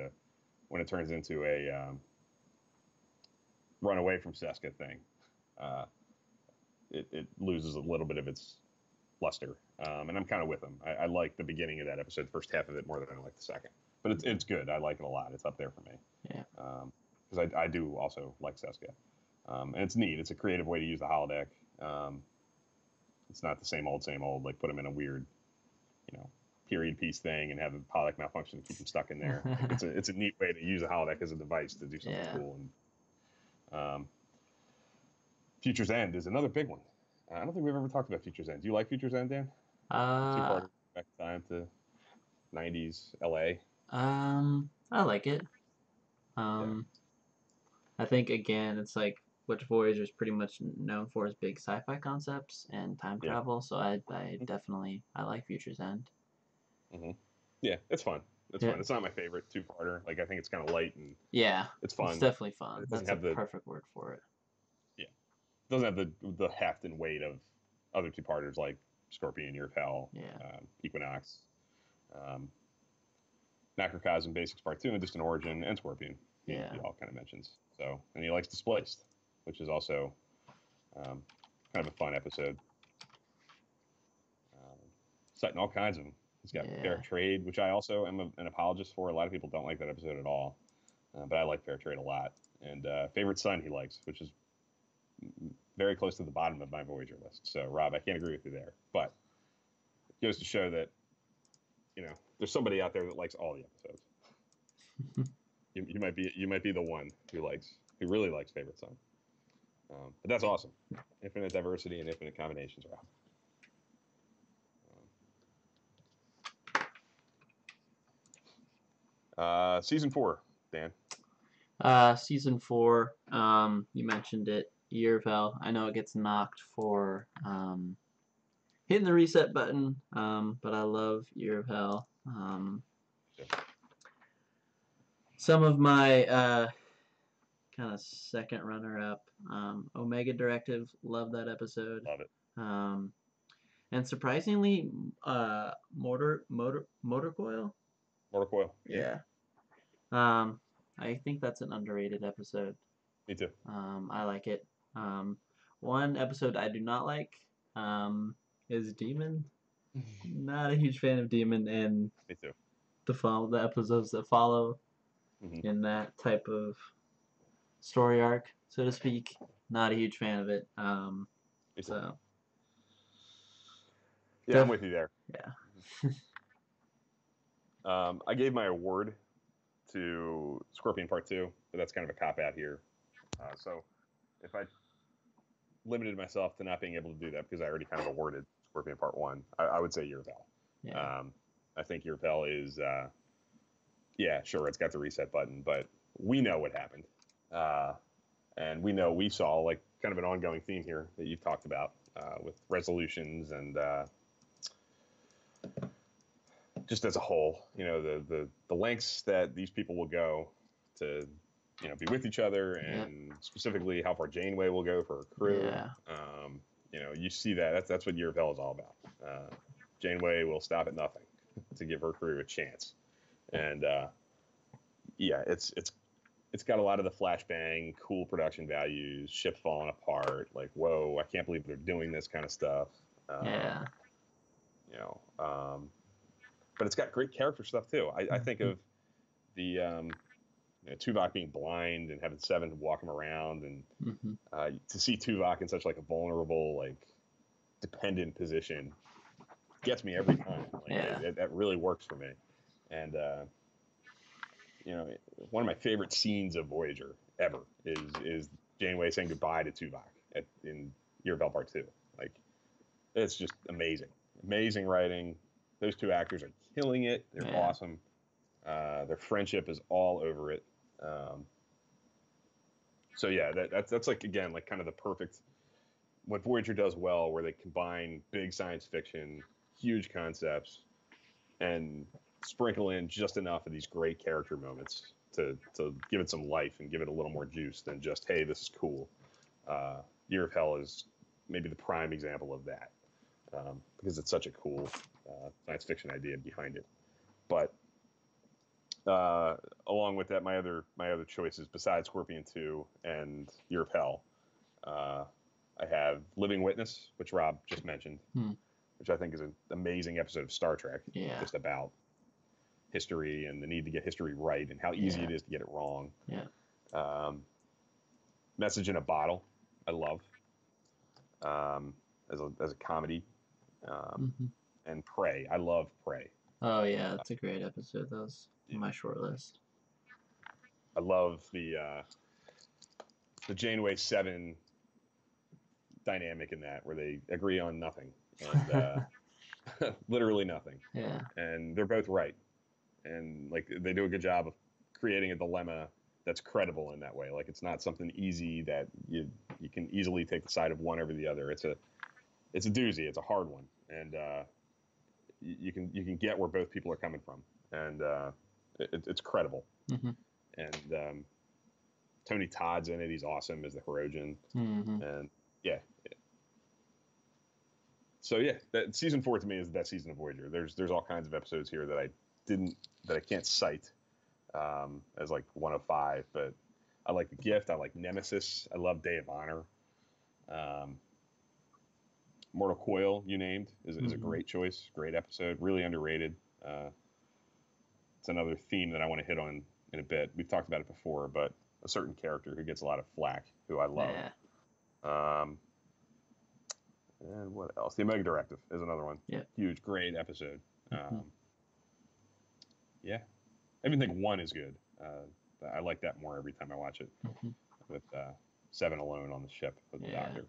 when it turns into a run away from Seska thing. It loses a little bit of its luster, and I'm kind of with him. I like the beginning of that episode, the first half of it, more than I like the second. But it's good. I like it a lot. It's up there for me. Yeah. Because I do also like Seska. And it's neat. It's a creative way to use the holodeck. It's not the same old, like put them in a weird, period piece thing and have a holodeck malfunction to keep them stuck in there. Like, it's a neat way to use a holodeck as a device to do something cool. And Future's End is another big one. I don't think we've ever talked about Future's End. Do you like Future's End, Dan? Two-part back time to 90s LA. I like it. I think, again, it's like what Voyager is pretty much known for is big sci-fi concepts and time travel. So I definitely like Future's End. Yeah, it's fun. It's fun. It's not my favorite two-parter. Like, I think it's kind of light and it's fun. It's definitely fun. That's a perfect word for it. Yeah, it doesn't have the heft and weight of other two-parters like Scorpion, Year of Hell, Equinox, Macrocosm, Basics Part 2, and Distant Origin, and Scorpion. He all kind of mentions. So, and he likes Displaced, which is also kind of a fun episode. Citing all kinds of them. He's got Fair Trade, which I also am an apologist for. A lot of people don't like that episode at all, but I like Fair Trade a lot. And Favorite Son he likes, which is very close to the bottom of my Voyager list. So, Rob, I can't agree with you there. But it goes to show that, there's somebody out there that likes all the episodes. You might be the one who really likes Favorite Son. But that's awesome. Infinite diversity and infinite combinations, Rob. Season 4, Dan. Season 4. You mentioned it. Year of Hell. I know it gets knocked for hitting the reset button, but I love Year of Hell. Some of my kind of second runner-up, Omega Directive. Love that episode. Love it. And surprisingly, Motor Coil. Motor Coil. Yeah. I think that's an underrated episode. Me too. I like it. One episode I do not like is Demon. Not a huge fan of Demon and Me too. the episodes that follow Hmm. in that type of story arc, so to speak. Not a huge fan of it. Me too. So Yeah, I'm def with you there. yeah. I gave my award to Scorpion Part 2, but that's kind of a cop out here. So if I limited myself to not being able to do that because I already kind of awarded Scorpion Part 1, I would say Year of Hell. Yeah. I think Year of Hell is, yeah, sure, it's got the reset button, but we know what happened. Uh, and we saw like kind of an ongoing theme here that you've talked about with resolutions and just as a whole, the lengths that these people will go to, be with each other, and specifically how far Janeway will go for her crew. Yeah. You see that. That's what Year of Hell is all about. Janeway will stop at nothing to give her crew a chance, and yeah, it's got a lot of the flashbang, cool production values, ship falling apart, like whoa, I can't believe they're doing this kind of stuff. Yeah. You know, um, but it's got great character stuff too. I think of the Tuvok being blind and having Seven walk him around, and to see Tuvok in such like a vulnerable, like dependent position gets me every time. Like that really works for me. And one of my favorite scenes of Voyager ever is Janeway saying goodbye to Tuvok in Year of Hell Part 2. Like, it's just amazing. Amazing writing. Those two actors are killing it. They're awesome. Their friendship is all over it. So yeah, that's like, again, like kind of the perfect, what Voyager does well, where they combine big science fiction, huge concepts, and sprinkle in just enough of these great character moments to give it some life and give it a little more juice than just, hey, this is cool. Year of Hell is maybe the prime example of that, because it's such a cool science fiction idea behind it. But along with that, my other choices besides Scorpion 2 and Year of Hell, I have Living Witness, which Rob just mentioned, which I think is an amazing episode of Star Trek, just about history and the need to get history right and how easy it is to get it wrong. Message in a Bottle, I love, as a comedy, and Prey. I love Prey. Oh yeah, that's a great episode. That was my short list. I love the Janeway Seven dynamic in that, where they agree on nothing and literally nothing. Yeah. And they're both right, and like they do a good job of creating a dilemma that's credible in that way. Like, it's not something easy that you can easily take the side of one over the other. It's a doozy. It's a hard one, and you can get where both people are coming from, and it's credible. And Tony Todd's in it. He's awesome as the Hirogen, and yeah. So yeah, that season 4 to me is the best season of Voyager. There's all kinds of episodes here that I can't cite as like 1 of 5, but I like The Gift. I like Nemesis. I love Day of Honor. Mortal Coil, you named, is a great choice. Great episode. Really underrated. It's another theme that I want to hit on in a bit. We've talked about it before, but a certain character who gets a lot of flack, who I love. And what else? The Omega Directive is another one. Huge, great episode. Yeah. I even think 1 is good. I like that more every time I watch it. With Seven alone on the ship with the Doctor.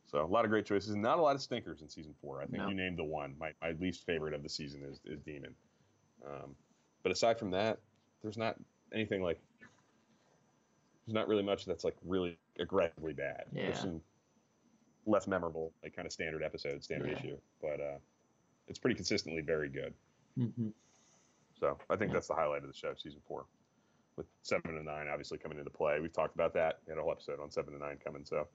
So a lot of great choices. Not a lot of stinkers in season 4. I think you named the one. My least favorite of the season is Demon. But aside from that, there's not anything like. There's not really much that's like really aggressively bad. There's some less memorable, like kind of standard issue, but it's pretty consistently very good. So I think that's the highlight of the show, season 4, with 7 and 9 obviously coming into play. We've talked about that. We had a whole episode on 7 and 9 coming, so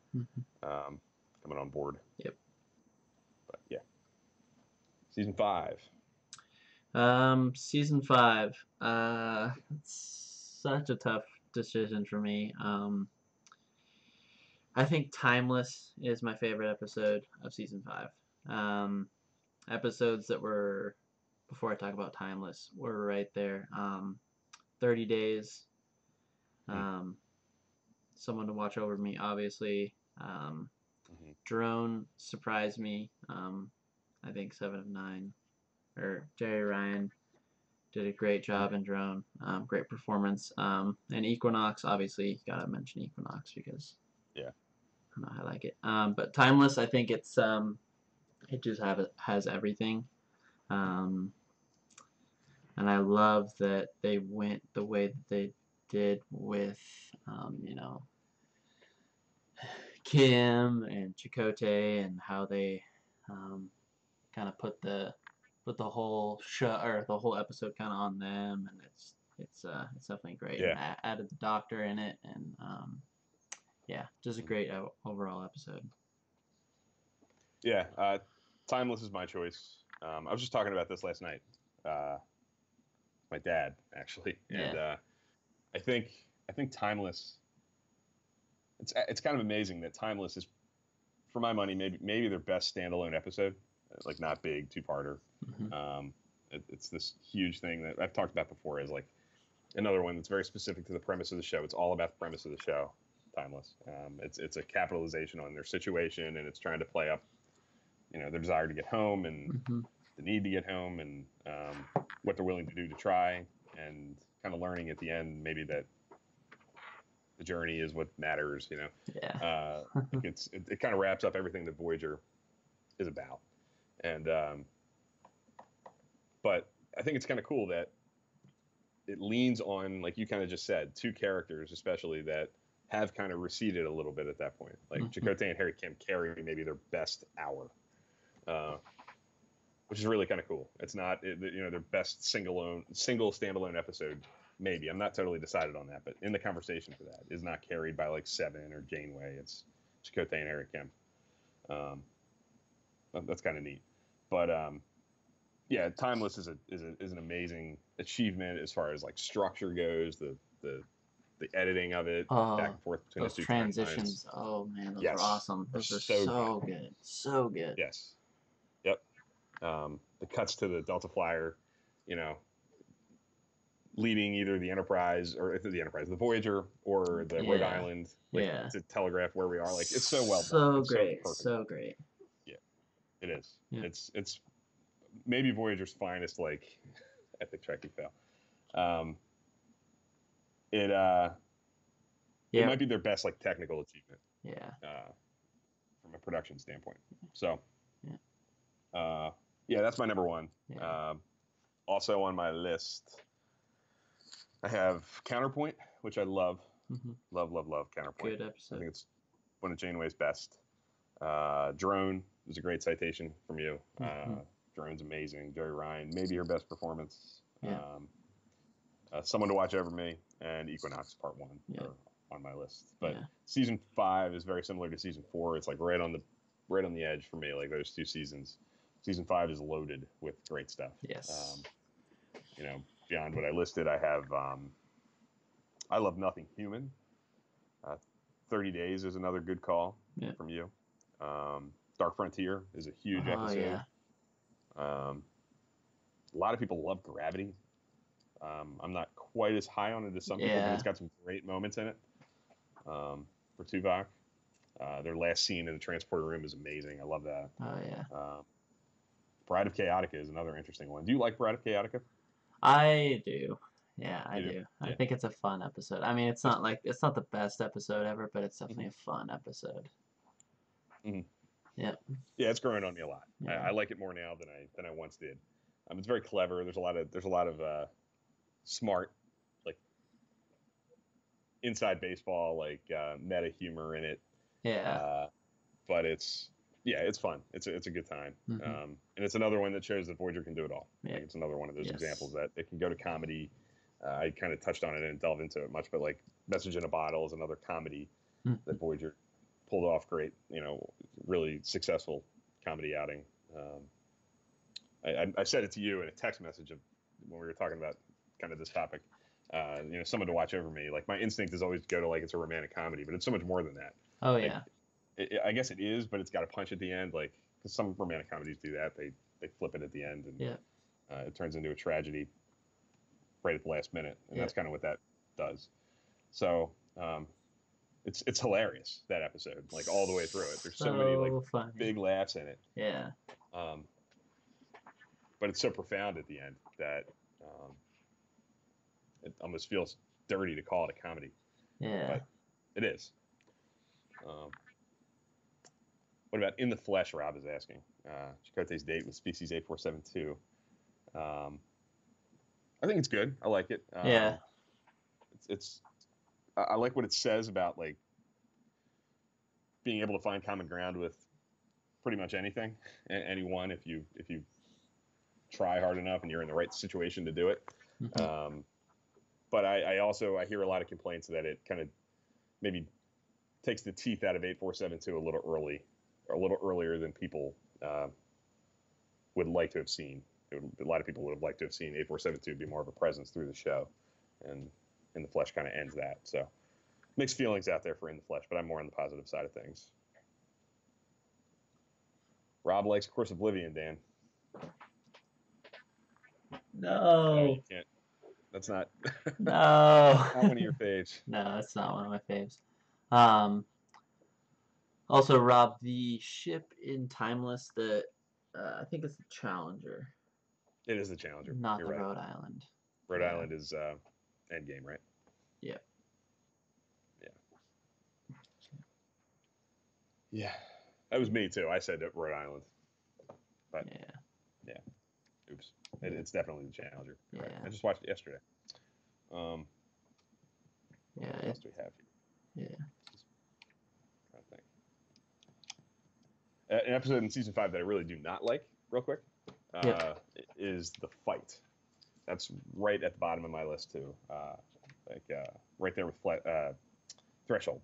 coming on board. But yeah, season 5. Season 5. It's such a tough decision for me. I think Timeless is my favorite episode of season 5. Um, Episodes that were, before I talk about Timeless, were right there. 30 Days, um, Someone to Watch Over Me, obviously. Drone surprised me. I think 7 of 9. Or Jerry Ryan did a great job in Drone. Great performance. And Equinox, obviously, you gotta mention Equinox because Yeah. I don't know, I like it. But Timeless, I think it just has everything. Um, and I love that they went the way that they did with, Kim and Chakotay, and how they kind of put the whole show or the whole episode kind of on them, and it's definitely great. And Yeah. added the doctor in it, and yeah, just a great overall episode. Yeah. Timeless is my choice. I was just talking about this last night. My dad actually, and Yeah. I think Timeless. It's kind of amazing that Timeless is, for my money, maybe their best standalone episode. Like not big, two-parter. It's this huge thing that I've talked about before. Is like another one that's very specific to the premise of the show. It's all about the premise of the show. Timeless. It's a capitalization on their situation, and it's trying to play up, their desire to get home and the need to get home, and what they're willing to do to try, and kind of learning at the end maybe that the journey is what matters. Yeah. It kind of wraps up everything that Voyager is about, and but I think it's kind of cool that it leans on, like you kind of just said, two characters especially that have kind of receded a little bit at that point. Like Chakotay and Harry Kim carry maybe their best hour, which is really kind of cool. It's not their best single standalone episode. Maybe I'm not totally decided on that, but in the conversation for that is not carried by like Seven or Janeway. It's Chakotay and Harry Kim. That's kind of neat, but yeah, Timeless is an amazing achievement as far as like structure goes. The editing of it, back and forth between those the two transitions. timelines. Oh man, those Yes, are awesome. Those are so so good. So good. Yes. Yep. The cuts to the Delta Flyer, you know, leading either the Enterprise or the Voyager or the Rhode Island, like to telegraph where we are. Like it's so well done. So It's great. so perfect. So great. Yeah, it is. Yeah. It's maybe Voyager's finest like epic Trekkie fail. It might be their best like technical achievement. Yeah. From a production standpoint. So. Yeah, that's my number one. Yeah. Also on my list, I have Counterpoint, which I love. Love Counterpoint. Good episode. I think it's one of Janeway's best. Drone was a great citation from you. Drone's amazing. Jerry Ryan, maybe her best performance. Yeah. Someone to Watch Over Me and Equinox Part 1 are on my list. But Yeah. Season 5 is very similar to Season 4. It's like right on the edge for me, like those two seasons. Season 5 is loaded with great stuff. Yes. Beyond what I listed, I have I Love Nothing Human. 30 Days is another good call from you. Dark Frontier is a huge episode. Yeah. A lot of people love Gravity. I'm not quite as high on it as some people, but it's got some great moments in it. For Tuvok. Their last scene in the transporter room is amazing. I love that. Oh yeah. Bride of Chaotica is another interesting one. Do you like Bride of Chaotica? I do. Yeah, I do. Yeah. I think it's a fun episode. I mean, it's not the best episode ever, but it's definitely a fun episode. Mm-hmm. Yeah. Yeah, it's growing on me a lot. Yeah. I like it more now than I once did. It's very clever. There's a lot of smart, like inside baseball, like meta humor in it. Yeah. But it's fun. It's a good time. And it's another one that shows that Voyager can do it all. Yeah. Like it's another one of those examples that it can go to comedy. I kind of touched on it and didn't delve into it much, but like Message in a Bottle is another comedy that Voyager pulled off great. Really successful comedy outing. I said it to you in a text message when we were talking about kind of this topic. someone to watch over me. Like my instinct is always to go to like it's a romantic comedy, but it's so much more than that. Oh Like yeah. I guess it is, but it's got a punch at the end. Like because some romantic comedies do that, they flip it at the end and Yeah. it turns into a tragedy right at the last minute, and Yeah. that's kind of what that does. So it's hilarious, that episode, like all the way through it. There's so many like So funny. big laughs in it. Yeah. Um, but it's so profound at the end that it almost feels dirty to call it a comedy, Yeah. but it is. Um, what about In the Flesh? Rob is asking. Chakotay's date with Species 8472. I think it's good. I like it. Yeah. It's I like what it says about like being able to find common ground with pretty much anything, anyone, if you try hard enough and you're in the right situation to do it. Mm-hmm. But I also I hear a lot of complaints that it kind of maybe takes the teeth out of 8472 a little early, or a little earlier than people would like to have seen. A lot of people would have liked to have seen 8472 be more of a presence through the show, and In the Flesh kind of ends that. So mixed feelings out there for In the Flesh, but I'm more on the positive side of things. Rob likes Course Oblivion, Dan. No, No. you can't. That's not No. not one of your faves. No, that's not one of my faves. Um. Also, Rob, the ship in Timeless that I think it's the Challenger, It is the Challenger. not You're the right. Rhode Island. Rhode Yeah. Island is Endgame, right? Yep. Yeah. Yeah. That was me too. I said Rhode Island, but Yeah. oops. It's definitely the Challenger. Yeah. Right. I just watched it yesterday. Yeah. What else do we have here? Yeah. Trying to think. An episode in season 5 that I really do not like, real quick, Yep. is the fight. That's right at the bottom of my list too. Right there with Threshold.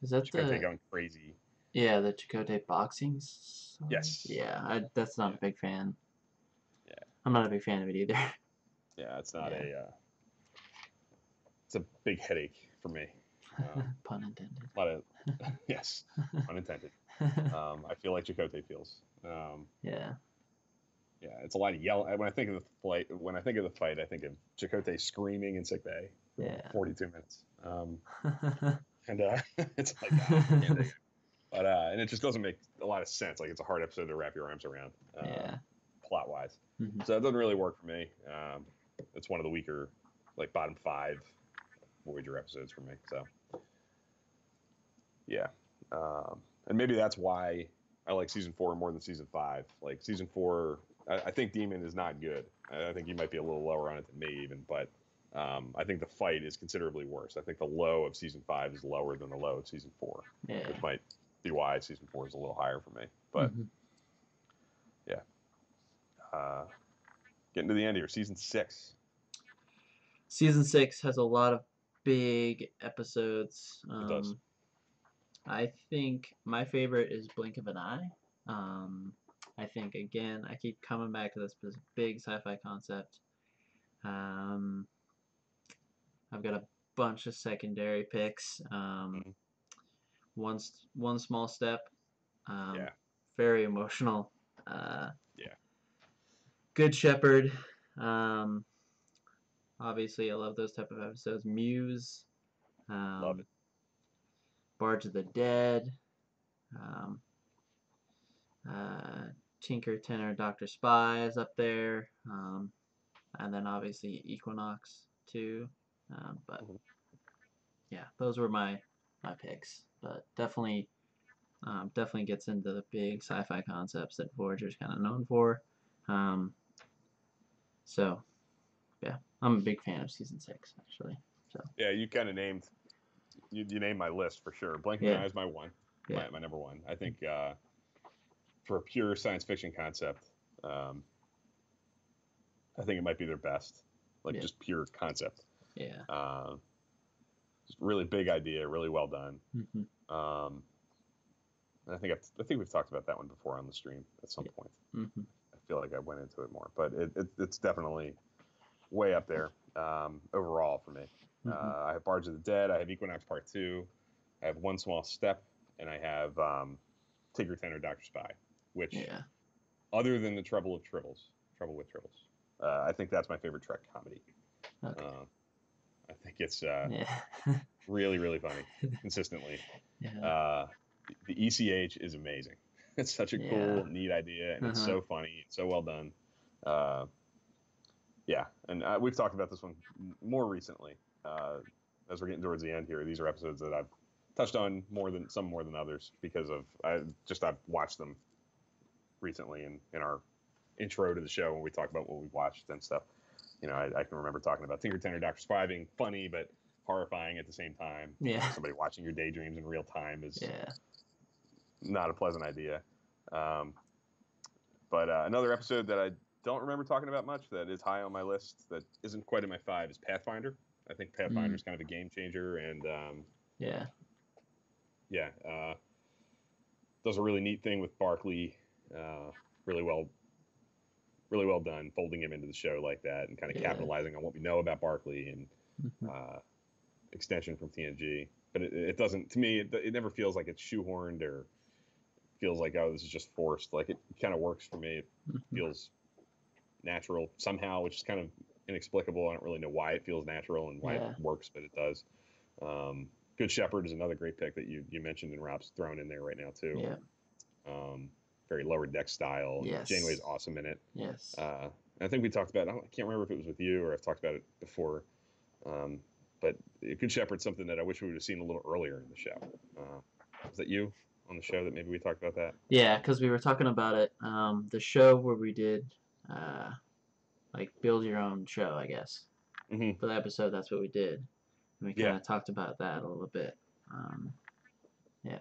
Is that Chakotay going crazy. Yeah, the Chakotay boxing song? Yes. Yeah, that's not a big fan. Yeah. I'm not a big fan of it either. Yeah, it's not Yeah. it's a big headache for me. Pun intended. A lot of yes, unintended. I feel like Chakotay feels. Yeah. Yeah, it's a lot of yelling. When I think of the fight, I think of Chakotay screaming in sickbay for Yeah. 42 minutes. And it's like, I can't take it. But and it just doesn't make a lot of sense. Like it's a hard episode to wrap your arms around, Yeah. plot wise. Mm-hmm. So it doesn't really work for me. It's one of the weaker, like bottom 5 Voyager episodes for me. So yeah, and maybe that's why I like season 4 more than season 5. Like season 4, I think Demon is not good. I think you might be a little lower on it than me even, but I think the fight is considerably worse. I think the low of season 5 is lower than the low of season 4, Yeah. which might be why season 4 is a little higher for me. But yeah, getting to the end here, season 6. Season 6 has a lot of big episodes. It does. I think my favorite is Blink of an Eye. I think again, I keep coming back to this big sci-fi concept. I've got a bunch of secondary picks. One small step. Yeah. Very emotional. Yeah. Good Shepherd. Obviously, I love those type of episodes. Muse. Love it. Barge of the Dead. Tinker, Tenor, Dr. Spy is up there. And then obviously Equinox too. But yeah, those were my picks. But definitely gets into the big sci-fi concepts that Voyager's kind of known for. So yeah, I'm a big fan of season 6 actually. So yeah, you kind of named you named my list for sure. Blink of an Eye is my one, my number one. I think for a pure science fiction concept, I think it might be their best, like just pure concept. Yeah. Just really big idea, really well done. I think we've talked about that one before on the stream at some point. I feel like I went into it more, but it's definitely way up there. overall for me. Mm-hmm. I have Barge of the Dead. I have Equinox Part 2. I have One Small Step. And I have Tigger, Tenor, Dr. Spy, which, Yeah. other than the Trouble with Tribbles, I think that's my favorite Trek comedy. Okay. I think it's Yeah. really, really funny, consistently. Yeah. The ECH is amazing. It's such a Yeah. cool, neat idea, and it's Uh-huh. so funny, it's so well done. Yeah, and we've talked about this one more recently. As we're getting towards the end here, these are episodes that I've touched on more than others because of I've watched them recently in our intro to the show when we talk about what we've watched and stuff. You know, I can remember talking about Tinker Tenor Dr. Spy being funny but horrifying at the same time. Yeah. Somebody watching your daydreams in real time is Yeah. not a pleasant idea. Um, but another episode that I don't remember talking about much that is high on my list that isn't quite in my 5 is Pathfinder. I think Pathfinder is kind of a game changer, and Yeah. yeah, does a really neat thing with Barkley. Really well, really well done, folding him into the show like that, and kind of Yeah. capitalizing on what we know about Barkley and Mm-hmm. extension from TNG. But it doesn't, to me, it never feels like it's shoehorned or feels like, oh, this is just forced. Like, it kind of works for me. It Mm-hmm. feels natural somehow, which is kind of inexplicable. I don't really know why it feels natural and why it Yeah. works, but it does. Good Shepherd is another great pick that you mentioned, and Rob's thrown in there right now too. Yeah. Very Lower Deck style. Yes. Janeway's awesome in it. Yes. I think we talked about, I can't remember if it was with you or I've talked about it before, but Good Shepherd's something that I wish we would have seen a little earlier in the show. Was that you on the show that maybe we talked about that? Yeah, because we were talking about it. The show where we did, like, build your own show, I guess. Mm-hmm. For the episode, that's what we did. And we kind of talked about that a little bit. Yeah.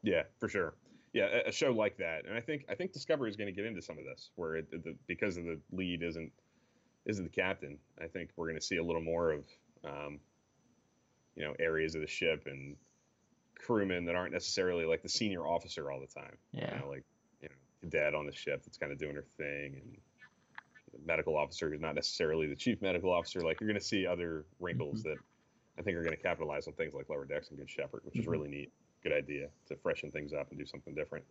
Yeah, for sure. Yeah, a show like that, and I think Discovery is going to get into some of this, where because of the lead isn't the captain. I think we're going to see a little more of, areas of the ship and crewmen that aren't necessarily like the senior officer all the time. Yeah. Like cadet on the ship that's kind of doing her thing, and the medical officer who's not necessarily the chief medical officer. Like, you're going to see other wrinkles that I think are going to capitalize on things like Lower Decks and Good Shepherd, which is really neat. Good idea to freshen things up and do something different.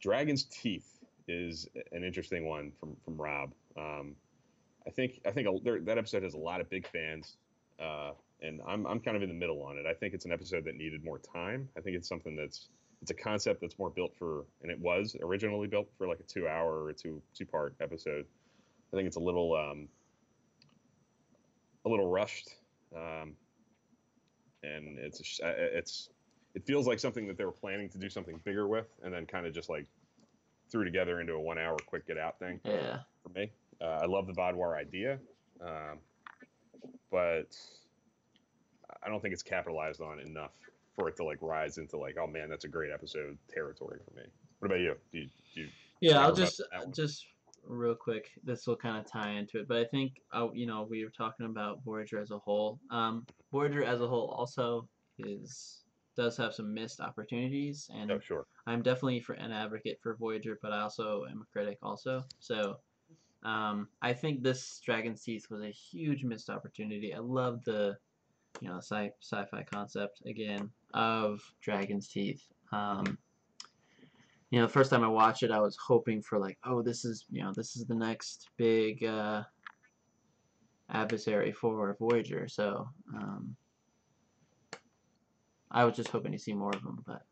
Dragon's Teeth is an interesting one from Rob. I think that episode has a lot of big fans, and I'm kind of in the middle on it. I think it's an episode that needed more time. I think it's something it's a concept that's more built for, and it was originally built for like a 2-hour or two-part episode. I think it's a little rushed, and it feels like something that they were planning to do something bigger with, and then kind of just like threw together into a 1-hour quick get out thing. Yeah. For me, I love the Vaadwaur idea, but I don't think it's capitalized on enough for it to like rise into like, oh man, that's a great episode territory for me. What about you? Do you Yeah, I'll remember about that one? just real quick. This will kind of tie into it, but I think we were talking about Voyager as a whole. Voyager as a whole also does have some missed opportunities, Oh, and sure. I'm definitely an advocate for Voyager, but I also am a critic also. So I think this Dragon's Teeth was a huge missed opportunity. I love the sci-fi concept again of Dragon's Teeth. The first time I watched it, I was hoping for like, oh, this is the next big adversary for Voyager. So I was just hoping to see more of them, but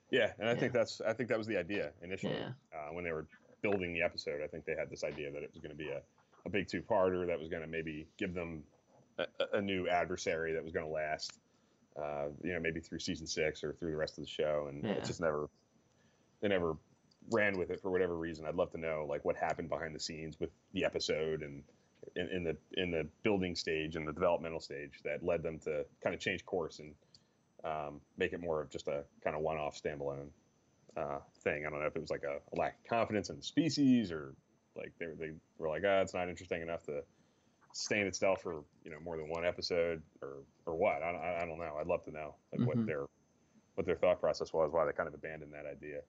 yeah, and I think that was the idea initially when they were building the episode. I think they had this idea that it was going to be a big two-parter that was going to maybe give them a new adversary that was going to last, maybe through season 6 or through the rest of the show, and it just they never ran with it for whatever reason. I'd love to know like what happened behind the scenes with the episode and in the building stage and the developmental stage that led them to kind of change course and make it more of just a kind of one-off standalone thing. I don't know if it was like a lack of confidence in the species, or like they were like, it's not interesting enough to sustain itself for more than one episode, or what. I don't know. I'd love to know like what their thought process was, why they kind of abandoned that idea.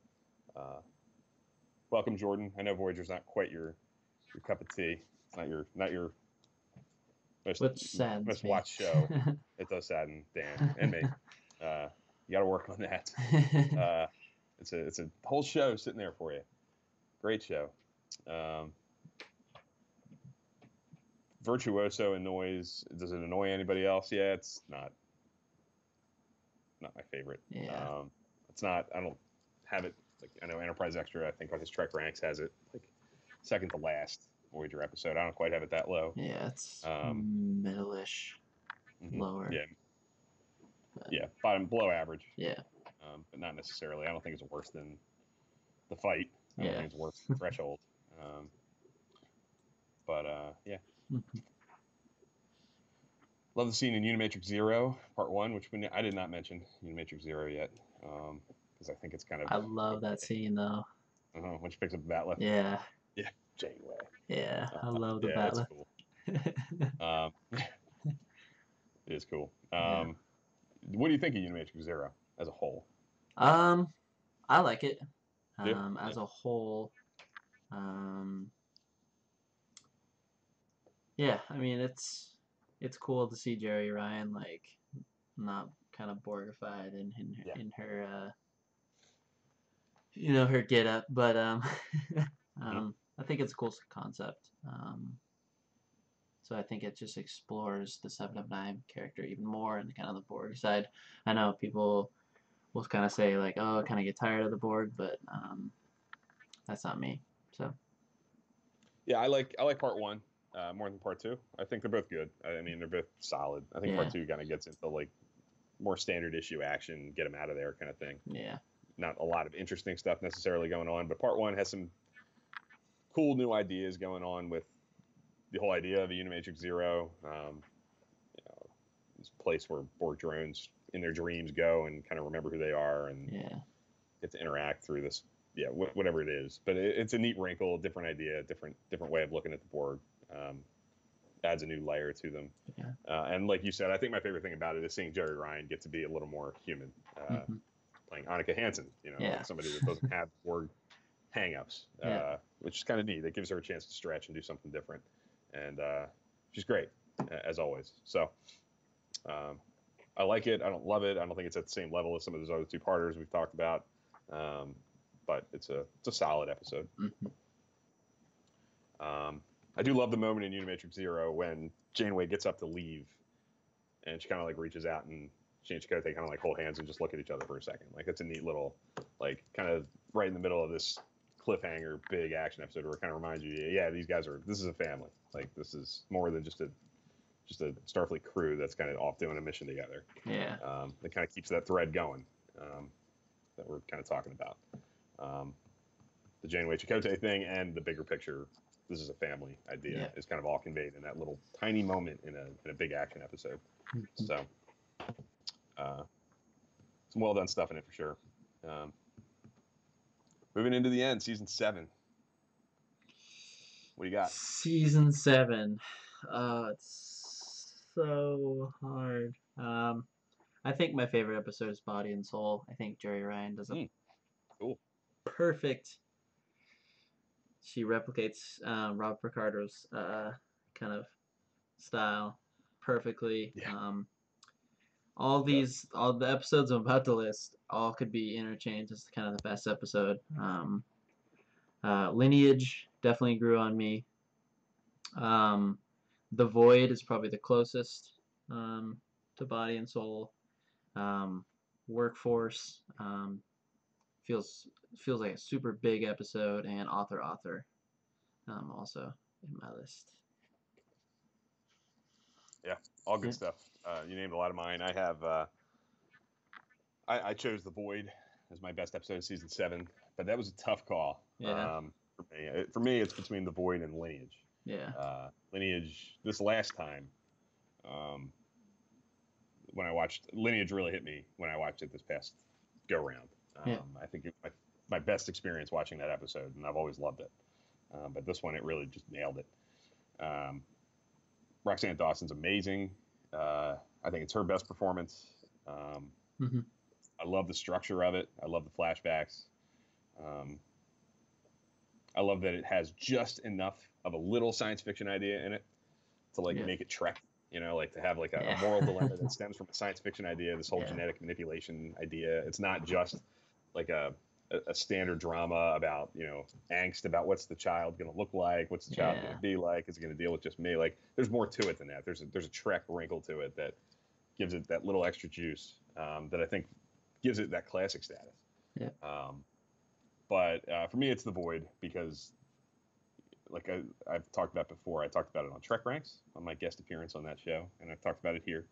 Welcome, Jordan. I know Voyager's not quite your cup of tea. It's not your Which saddens most me. watched show. It does sadden Dan and me. You got to work on that. It's a whole show sitting there for you. Great show. Um, Virtuoso annoys. Does it annoy anybody else? Yeah, it's not my favorite. Yeah. It's not. I don't have it. Like I know Enterprise Extra. I think on his Trek ranks has it like second to last Voyager episode. I don't quite have it that low. Yeah, it's Um, middle-ish, lower. yeah, But yeah, bottom below average. yeah. But not necessarily. I don't think it's worse than the fight. I don't Yeah. think it's worse than Threshold. But yeah. Mhm. Love the scene in Unimatrix Zero, Part 1, which I did not mention Unimatrix Zero yet, because I think it's kind of... I love that scene though. When she picks up the Batleth. Yeah. Yeah, Janeway. Yeah, I love the yeah, it's battle. cool. It is cool. Yeah. What do you think of Unimatrix Zero as a whole? I like it. Yeah. As a whole. Um, yeah, I mean it's cool to see Jerry Ryan like not kind of Borgified in her her get up, but I think it's a cool concept. So I think it just explores the Seven of Nine character even more and kind of the Borg side. I know people will kind of say like, oh, kind of get tired of the Borg, but that's not me. So Yeah, I like Part 1 more than Part 2. I think they're both good. I mean, they're both solid. I think yeah, Part 2 kind of gets into like more standard issue action, get them out of there kind of thing. yeah, Not a lot of interesting stuff necessarily going on, but Part 1 has some cool new ideas going on with the whole idea of a Unimatrix Zero. This place where Borg drones in their dreams go and kind of remember who they are and yeah, get to interact through this. Yeah, whatever it is, but it's a neat wrinkle, different idea, different way of looking at the Borg. Adds a new layer to them. yeah. And like you said, I think my favorite thing about it is seeing Jerry Ryan get to be a little more human, Mm-hmm. playing Annika Hansen. Yeah. Like somebody that doesn't have Borg hang-ups, Yeah. which is kind of neat. That gives her a chance to stretch and do something different. And she's great, as always. So I like it. I don't love it. I don't think it's at the same level as some of those other two-parters we've talked about. But it's a solid episode. Mm-hmm. I do love the moment in Unimatrix Zero when Janeway gets up to leave, and she kind of like reaches out and she and Chakotay kind of like hold hands and just look at each other for a second. Like it's a neat little, like kind of right in the middle of this cliffhanger big action episode where it kind of reminds you, yeah, this is a family. Like this is more than just a Starfleet crew that's kind of off doing a mission together. Yeah. It kind of keeps that thread going that we're kind of talking about. The Janeway Chakotay thing and the bigger picture, this is a family idea, is kind of all conveyed in that little tiny moment in a big action episode. Mm-hmm. So some well done stuff in it for sure. Moving into the end, season 7. What do you got? Season 7. It's so hard. I think my favorite episode is Body and Soul. I think Jerry Ryan does a cool, perfect. She replicates Rob Picardo's kind of style perfectly. Yeah. All the episodes I'm about to list, all could be interchanged as kind of the best episode. Lineage definitely grew on me. The Void is probably the closest to Body and Soul. Workforce feels like a super big episode, and Author also in my list. Yeah, all good stuff. You named a lot of mine. I have I chose The Void as my best episode of season 7, but that was a tough call. Yeah. For me, it's between The Void and Lineage. Yeah. Lineage, this last time, when I watched Lineage, really hit me when I watched it this past go round. I think my best experience watching that episode, and I've always loved it. But this one, it really just nailed it. Roxanne Dawson's amazing. I think it's her best performance. Mm-hmm. I love the structure of it. I love the flashbacks. I love that it has just enough of a little science fiction idea in it to like Yeah. make it Trek. You know, like to have like a Yeah. moral dilemma that stems from a science fiction idea, this whole Yeah. genetic manipulation idea. It's not just like a standard drama about, you know, angst about what's the child going to look like, what's the child going Yeah. to be like, is it going to deal with just me? Like, there's more to it than that. There's a Trek wrinkle to it that gives it that little extra juice that I think gives it that classic status. Yeah. But for me, it's The Void because, like I've talked about before, I talked about it on Trek Ranks on my guest appearance on that show, and I've talked about it here.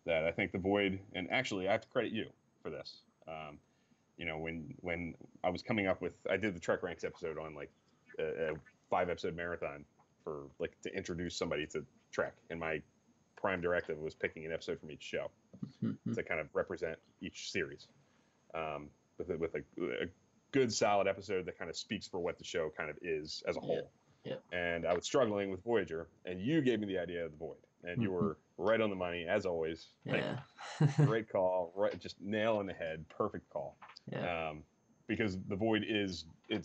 That I think The Void, and actually I have to credit you for this. You know, when I was coming up with, I did the Trek Ranks episode on like a 5-episode marathon for like to introduce somebody to Trek, and my prime directive was picking an episode from each show to kind of represent each series with a good solid episode that kind of speaks for what the show kind of is as a whole. Yeah. And I was struggling with Voyager, and you gave me the idea of The Void, and you were right on the money as always. Thank you. Great call, right? Just nail on the head, perfect call. Yeah. Because The Void it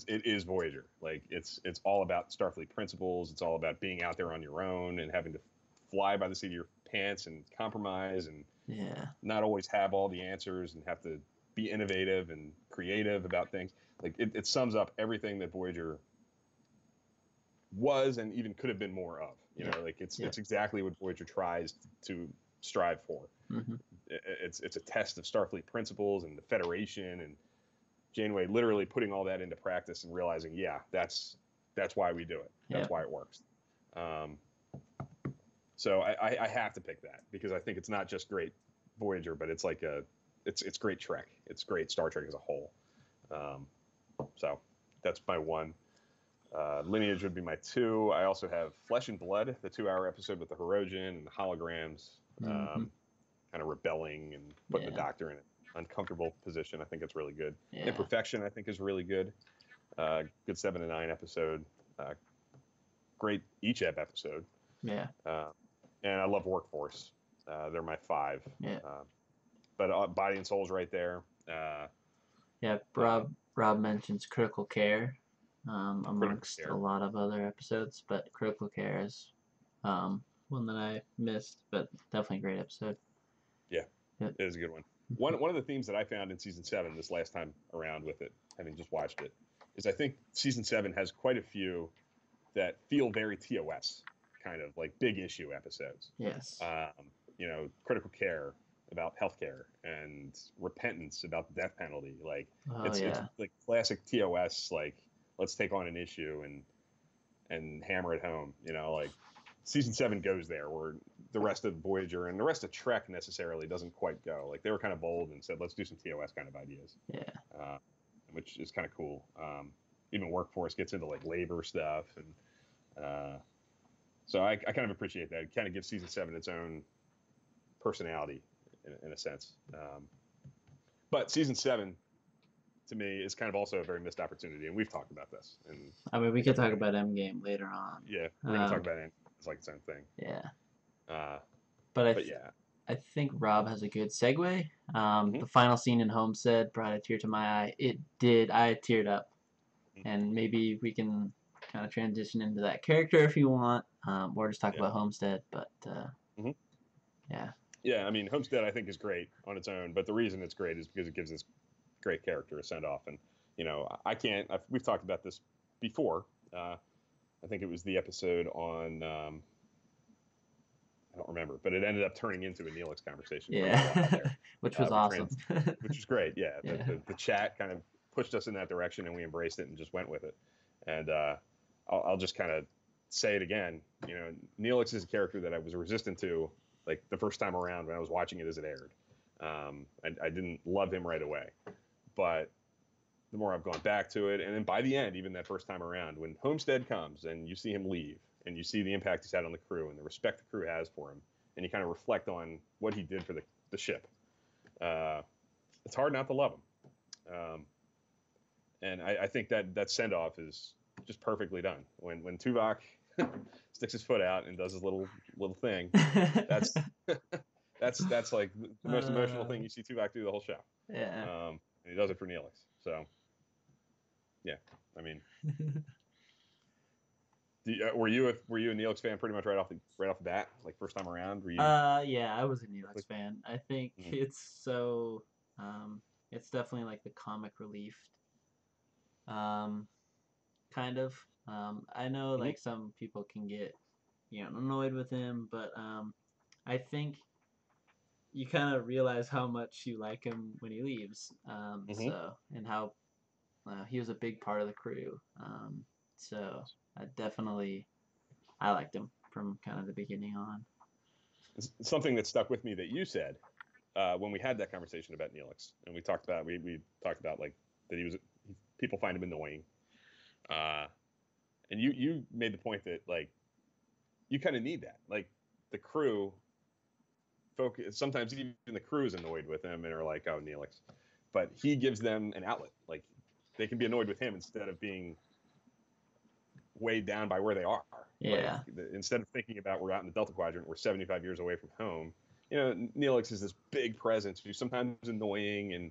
is Voyager. Like it's all about Starfleet principles. It's all about being out there on your own and having to fly by the seat of your pants and compromise and not always have all the answers and have to be innovative and creative about things. Like it sums up everything that Voyager was and even could have been more of. You know, like it's exactly what Voyager tries to strive for. It's a test of Starfleet principles and the Federation, and Janeway literally putting all that into practice and realizing, that's why we do it. That's why it works. So I have to pick that because I think it's not just great Voyager, but it's like it's great Trek. It's great Star Trek as a whole. So that's my one. Lineage would be my 2. I also have Flesh and Blood, the 2-hour episode with the Hirogen and the holograms, kind of rebelling and putting the Doctor in an uncomfortable position. I think it's really good. Imperfection, I think, is really good. Good 7 to 9 episode. Great Icheb episode. Yeah. And I love Workforce. They're my 5. Yeah. But Body and Soul's right there. Rob mentions Critical Care amongst a lot of other episodes, but Critical Care is one that I missed, but definitely a great episode. Yeah, it is a good one. One of the themes that I found in season 7 this last time around with it, having just watched it, is I think season 7 has quite a few that feel very TOS, kind of like big issue episodes. Yes. You know, Critical Care about healthcare and Repentance about the death penalty. Like it's like classic TOS, like let's take on an issue and hammer it home. You know, like season 7 goes there where the rest of Voyager and the rest of Trek necessarily doesn't quite go. Like they were kind of bold and said, let's do some TOS kind of ideas. Yeah. Which is kind of cool. Even Workforce gets into like labor stuff. And so I kind of appreciate that. It kind of gives season 7 its own personality in a sense. But season 7 to me is kind of also a very missed opportunity. And we've talked about this. And I mean, we could talk about Endgame later on. Yeah. We're going to talk about it. It's like its own thing. Yeah. But I think Rob has a good segue. The final scene in Homestead brought a tear to my eye. It did. I teared up. And maybe we can kind of transition into that character if you want, or just talk about Homestead. But yeah. Yeah, I mean, Homestead I think is great on its own, but the reason it's great is because it gives this great character a send off. And you know, we've talked about this before. I think it was the episode on. I don't remember, but it ended up turning into a Neelix conversation. Yeah, which was awesome. Which was great. Yeah, the chat kind of pushed us in that direction, and we embraced it and just went with it. And I'll just kind of say it again. You know, Neelix is a character that I was resistant to, like the first time around when I was watching it as it aired. I didn't love him right away, but the more I've gone back to it, and then by the end, even that first time around, when Homestead comes and you see him leave, and you see the impact he's had on the crew and the respect the crew has for him, and you kind of reflect on what he did for the ship, it's hard not to love him. And I think that send off is just perfectly done. When Tuvok sticks his foot out and does his little thing, that's like the most emotional thing you see Tuvok do the whole show. Yeah. And he does it for Neelix. So yeah, I mean, were you a Neelix fan pretty much right off the bat, like first time around? Were you? Yeah, I was a Neelix fan. I think Mm-hmm. um, it's definitely like the comic relief, um, kind of. I know Mm-hmm. like some people can get, annoyed with him, but I think you kind of realize how much you like him when he leaves. Mm-hmm. And how he was a big part of the crew. So I liked him from kind of the beginning on. Something that stuck with me that you said when we had that conversation about Neelix, and we talked about like that people find him annoying, uh, and you made the point that like you kind of need that, like the crew focus. Sometimes even the crew is annoyed with him and are like, "Oh, Neelix," but he gives them an outlet. Like they can be annoyed with him instead of being weighed down by where they are. Like Yeah, instead of thinking about we're out in the Delta Quadrant, we're 75 years away from home. You know, Neelix is this big presence who's sometimes annoying and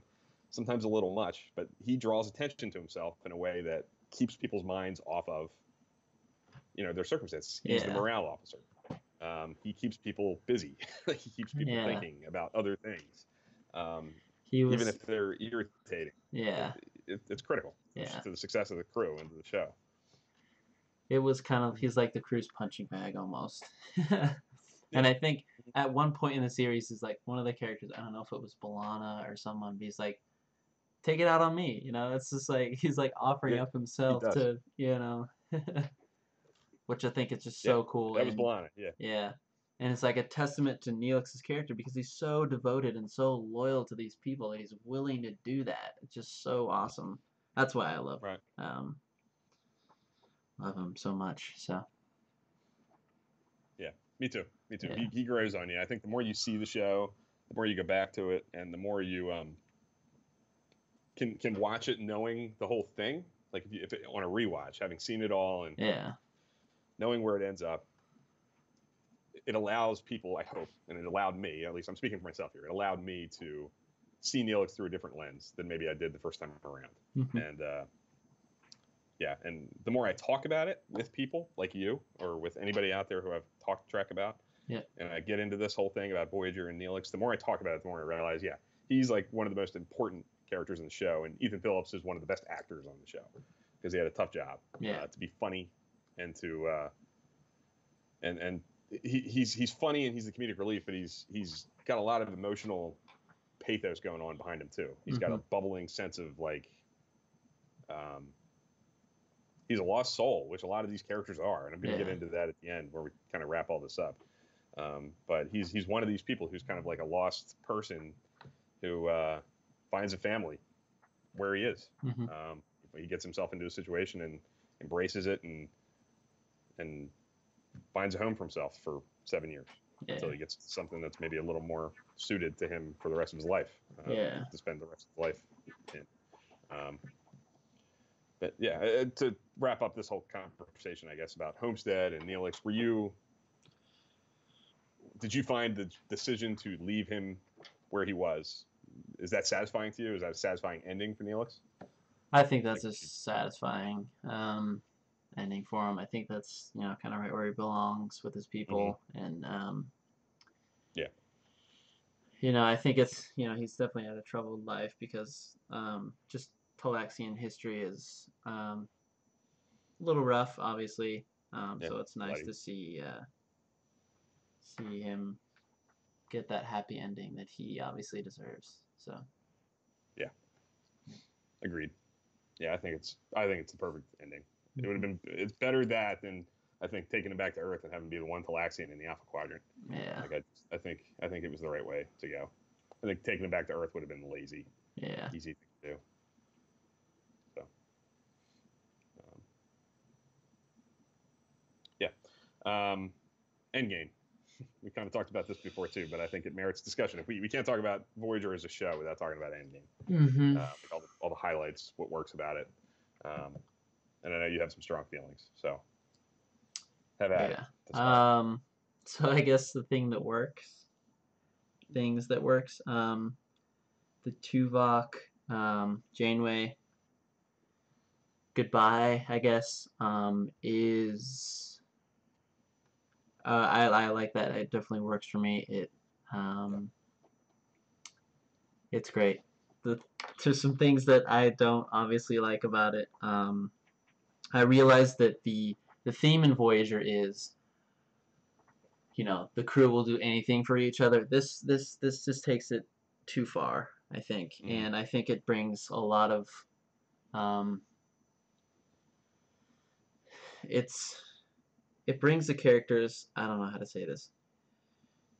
sometimes a little much, but he draws attention to himself in a way that keeps people's minds off of their circumstances. He's the yeah, morale officer. He keeps people busy. He keeps people yeah. thinking about other things, um, He even was, if they're irritating. yeah, It's critical yeah. to the success of the crew and to the show. It was kind of he's like the crew's punching bag almost. Yeah. And I think at one point in the series is like one of the characters, I don't know if it was Balana or someone, but he's like, take it out on me, it's just like he's like offering Yeah, up he himself does. to, which I think is just Yeah, so cool. that was And Balana. Yeah, yeah, and it's like a testament to Neelix's character because he's so devoted and so loyal to these people that he's willing to do that. It's just so awesome. That's why I right. um, love him so much. So Yeah, me too. Me too. yeah, He grows on you. I think the more you see the show, the more you go back to it, and the more you can watch it knowing the whole thing. Like if it, on a rewatch, having seen it all and yeah, knowing where it ends up, it allows people, I hope, and it allowed me, at least I'm speaking for myself here, it allowed me to see Neelix through a different lens than maybe I did the first time around. hmm And yeah, and the more I talk about it with people like you or with anybody out there who I've talked Trek about, yeah, and I get into this whole thing about Voyager and Neelix, the more I talk about it, the more I realize, yeah, he's like one of the most important characters in the show, and Ethan Phillips is one of the best actors on the show because he had a tough job yeah, to be funny and to and he's funny and he's the comedic relief, but he's got a lot of emotional pathos going on behind him too. He's got hmm a bubbling sense of like um, he's a lost soul, which a lot of these characters are, and I'm going to get yeah, into that at the end where we kind of wrap all this up. But he's one of these people who's kind of like a lost person who finds a family where he is. hmm Um, he gets himself into a situation and embraces it and finds a home for himself for 7 years yeah, until he gets something that's maybe a little more suited to him for the rest of his life yeah, to spend the rest of his life in. Um, but yeah, to wrap up this whole conversation, I guess about Homestead and Neelix, did you find the decision to leave him where he was? Is that satisfying to you? Is that a satisfying ending for Neelix? I think that's Like, a satisfying ending for him. I think that's kind of right where he belongs with his mm-hmm. people, and Yeah, I think it's he's definitely had a troubled life because just Talaxian history is a little rough, obviously. yeah, So it's nice bloody. to see him get that happy ending that he obviously deserves. So Yeah, agreed. Yeah, I think it's the perfect ending. It would have hmm been it's better that than I think taking him back to Earth and having him be the one Talaxian in the Alpha Quadrant. yeah, Like I think it was the right way to go. I think taking him back to Earth would have been lazy, yeah, easy thing to do. So um, yeah, Endgame. We kind of talked about this before too, but I think it merits discussion. If we can't talk about Voyager as a show without talking about Endgame, hmm like all the highlights, what works about it, um, and I know you have some strong feelings, so have at it. yeah. Discuss. So I guess things that works. The Tuvok, Janeway goodbye, I guess, is I like that. It definitely works for me. Um, it's great. The, there's some things that I don't obviously like about it. I realized that the theme in Voyager is, the crew will do anything for each other. This just takes it too far, I think, Mm. and I think it brings a lot of um, it's it brings the characters. I don't know how to say this.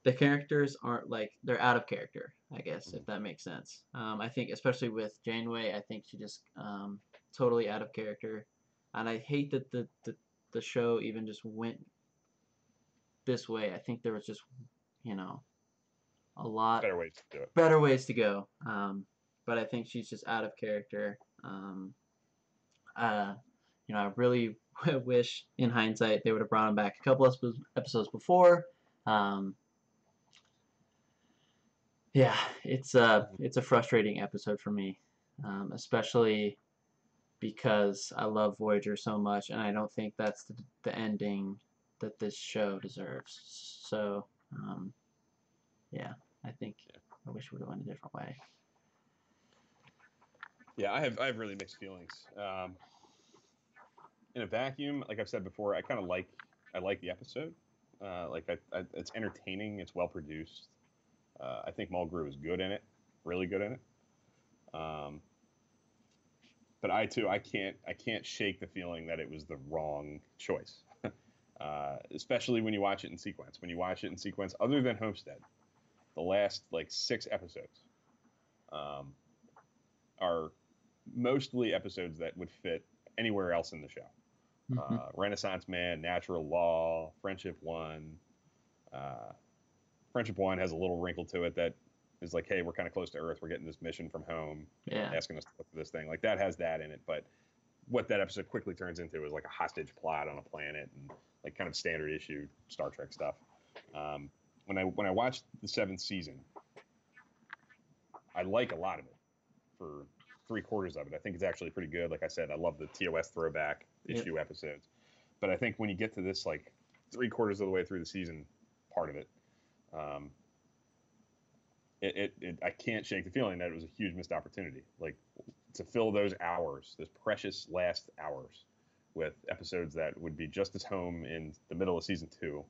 The characters aren't like they're out of character, I guess, Mm. if that makes sense. I think especially with Janeway, I think she just totally out of character, and I hate that the show even just went this way. I think there was just you know a lot Better ways to do it. better ways to go. But I think she's just out of character. Uh, I really wish, in hindsight, they would have brought him back a couple episodes before. Um, yeah, Mhm. it's a frustrating episode for me, especially because I love Voyager so much, and I don't think that's the ending that this show deserves. So, um, yeah, I think Yeah. I wish it would have went a different way. Yeah, I have really mixed feelings. In a vacuum, like I've said before, I like the episode. It's entertaining. It's well produced. I think Mulgrew is good in it, really good in it. Um, but I can't shake the feeling that it was the wrong choice. Especially when you watch it in sequence. When you watch it in sequence, other than Homestead, the last like 6 episodes um, are mostly episodes that would fit anywhere else in the show. Hmm. Renaissance Man, Natural Law, Friendship One. Uh, Friendship One has a little wrinkle to it that is like, hey, we're kind of close to Earth. We're getting this mission from home, Yeah, asking us to look for this thing. Like that has that in it, but what that episode quickly turns into is like a hostage plot on a planet and like kind of standard issue Star Trek stuff. Um, when I watched the 7th season, I like a lot of it for 3/4 of it. I think it's actually pretty good. Like I said, I love the TOS throwback yep, issue episodes. But I think when you get to this like 3/4 of the way through the season part of it, um, I can't shake the feeling that it was a huge missed opportunity. Like to fill those hours, those precious last hours, with episodes that would be just as home in the middle of season 2,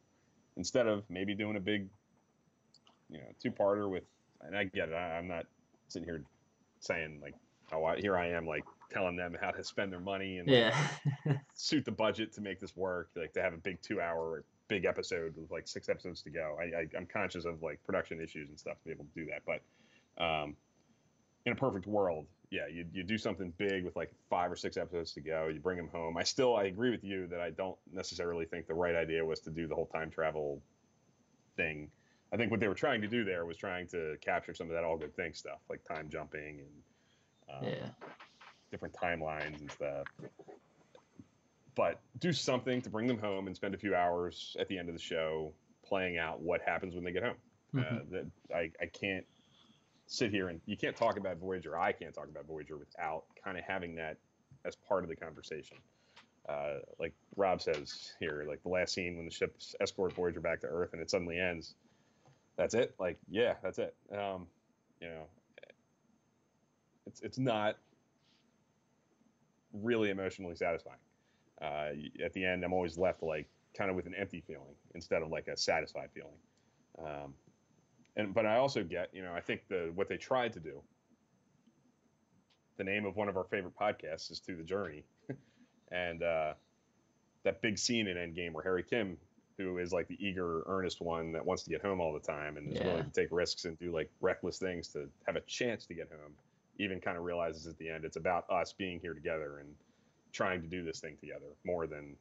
instead of maybe doing a big, 2-parter with. And I get it. I'm not sitting here saying like, oh, here I am like telling them how to spend their money and like yeah, suit the budget to make this work. Like to have a big 2-hour big episode with like 6 episodes to go. I'm conscious of like production issues and stuff to be able to do that, but in a perfect world, yeah, you do something big with like 5 or 6 episodes to go. You bring them home. I agree with you that I don't necessarily think the right idea was to do the whole time travel thing. I think what they were trying to do there was trying to capture some of that all good thing stuff, like time jumping and yeah, different timelines and stuff. But do something to bring them home and spend a few hours at the end of the show playing out what happens when they get home. hmm That I can't sit here and you can't talk about Voyager. I can't talk about Voyager without kind of having that as part of the conversation. Like Rob says here, like the last scene when the ships escort Voyager back to Earth and it suddenly ends. That's it. Like, yeah, that's it. You know, it's not really emotionally satisfying. At the end, I'm always left like kind of with an empty feeling instead of like a satisfied feeling. Um, but I also get, I think what they tried to do. The name of one of our favorite podcasts is To the Journey, and that big scene in Endgame where Harry Kim, who is like the eager, earnest one that wants to get home all the time and is yeah, willing to take risks and do like reckless things to have a chance to get home, even kind of realizes at the end it's about us being here together and trying to do this thing together more than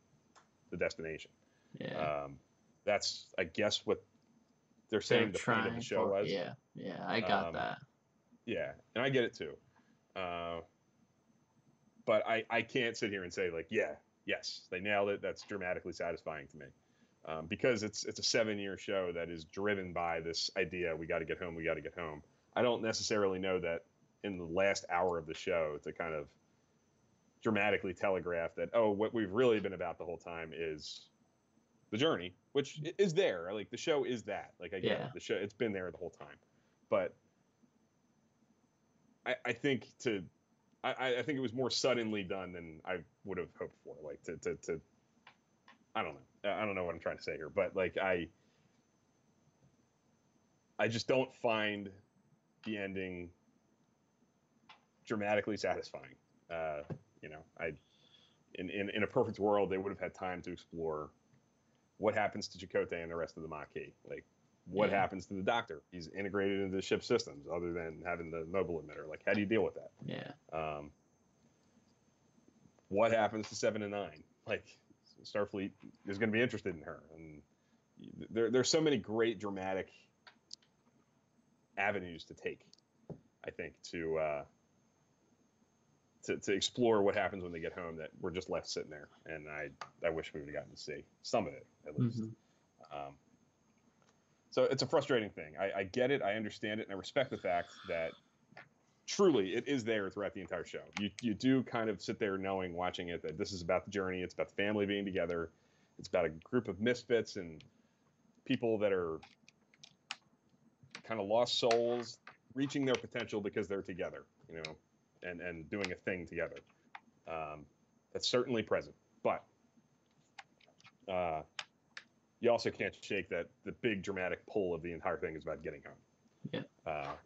the destination. yeah. Um, that's, I guess, what they're They're saying the point of the trying show for, was. yeah, yeah. I got Um, that. yeah, and I get it too. Uh, but I can't sit here and say like, yeah, yes, they nailed it. That's dramatically satisfying to me. Because it's a 7-year show that is driven by this idea we got to get home, we got to get home. I don't necessarily know that in the last hour of the show to kind of dramatically telegraph that what we've really been about the whole time is the journey, which is there. Like the show is that. Like I get Yeah. it. The show, it's been there the whole time, but I think I think it was more suddenly done than I would have hoped for. Like to I don't know. I don't know what I'm trying to say here, but like I just don't find the ending dramatically satisfying. You know, in a perfect world, they would have had time to explore what happens to Chakotay and the rest of the Maquis. Like, what happens to the Doctor? He's integrated into the ship systems, other than having the mobile emitter. Like, how do you deal with that? Yeah. What happens to 7 and 9? Like, Starfleet is going to be interested in her, and there's so many great dramatic avenues to take. I think to explore what happens when they get home that we're just left sitting there, and I wish we would have gotten to see some of it at least. So it's a frustrating thing. I get it, I understand it, and I respect the fact that truly it is there throughout the entire show. You do kind of sit there knowing, watching it, that this is about the journey, it's about the family being together, it's about a group of misfits and people that are kind of lost souls reaching their potential because they're together, you know, and doing a thing together. That's certainly present, but you also can't shake that the big dramatic pull of the entire thing is about getting home. Yeah.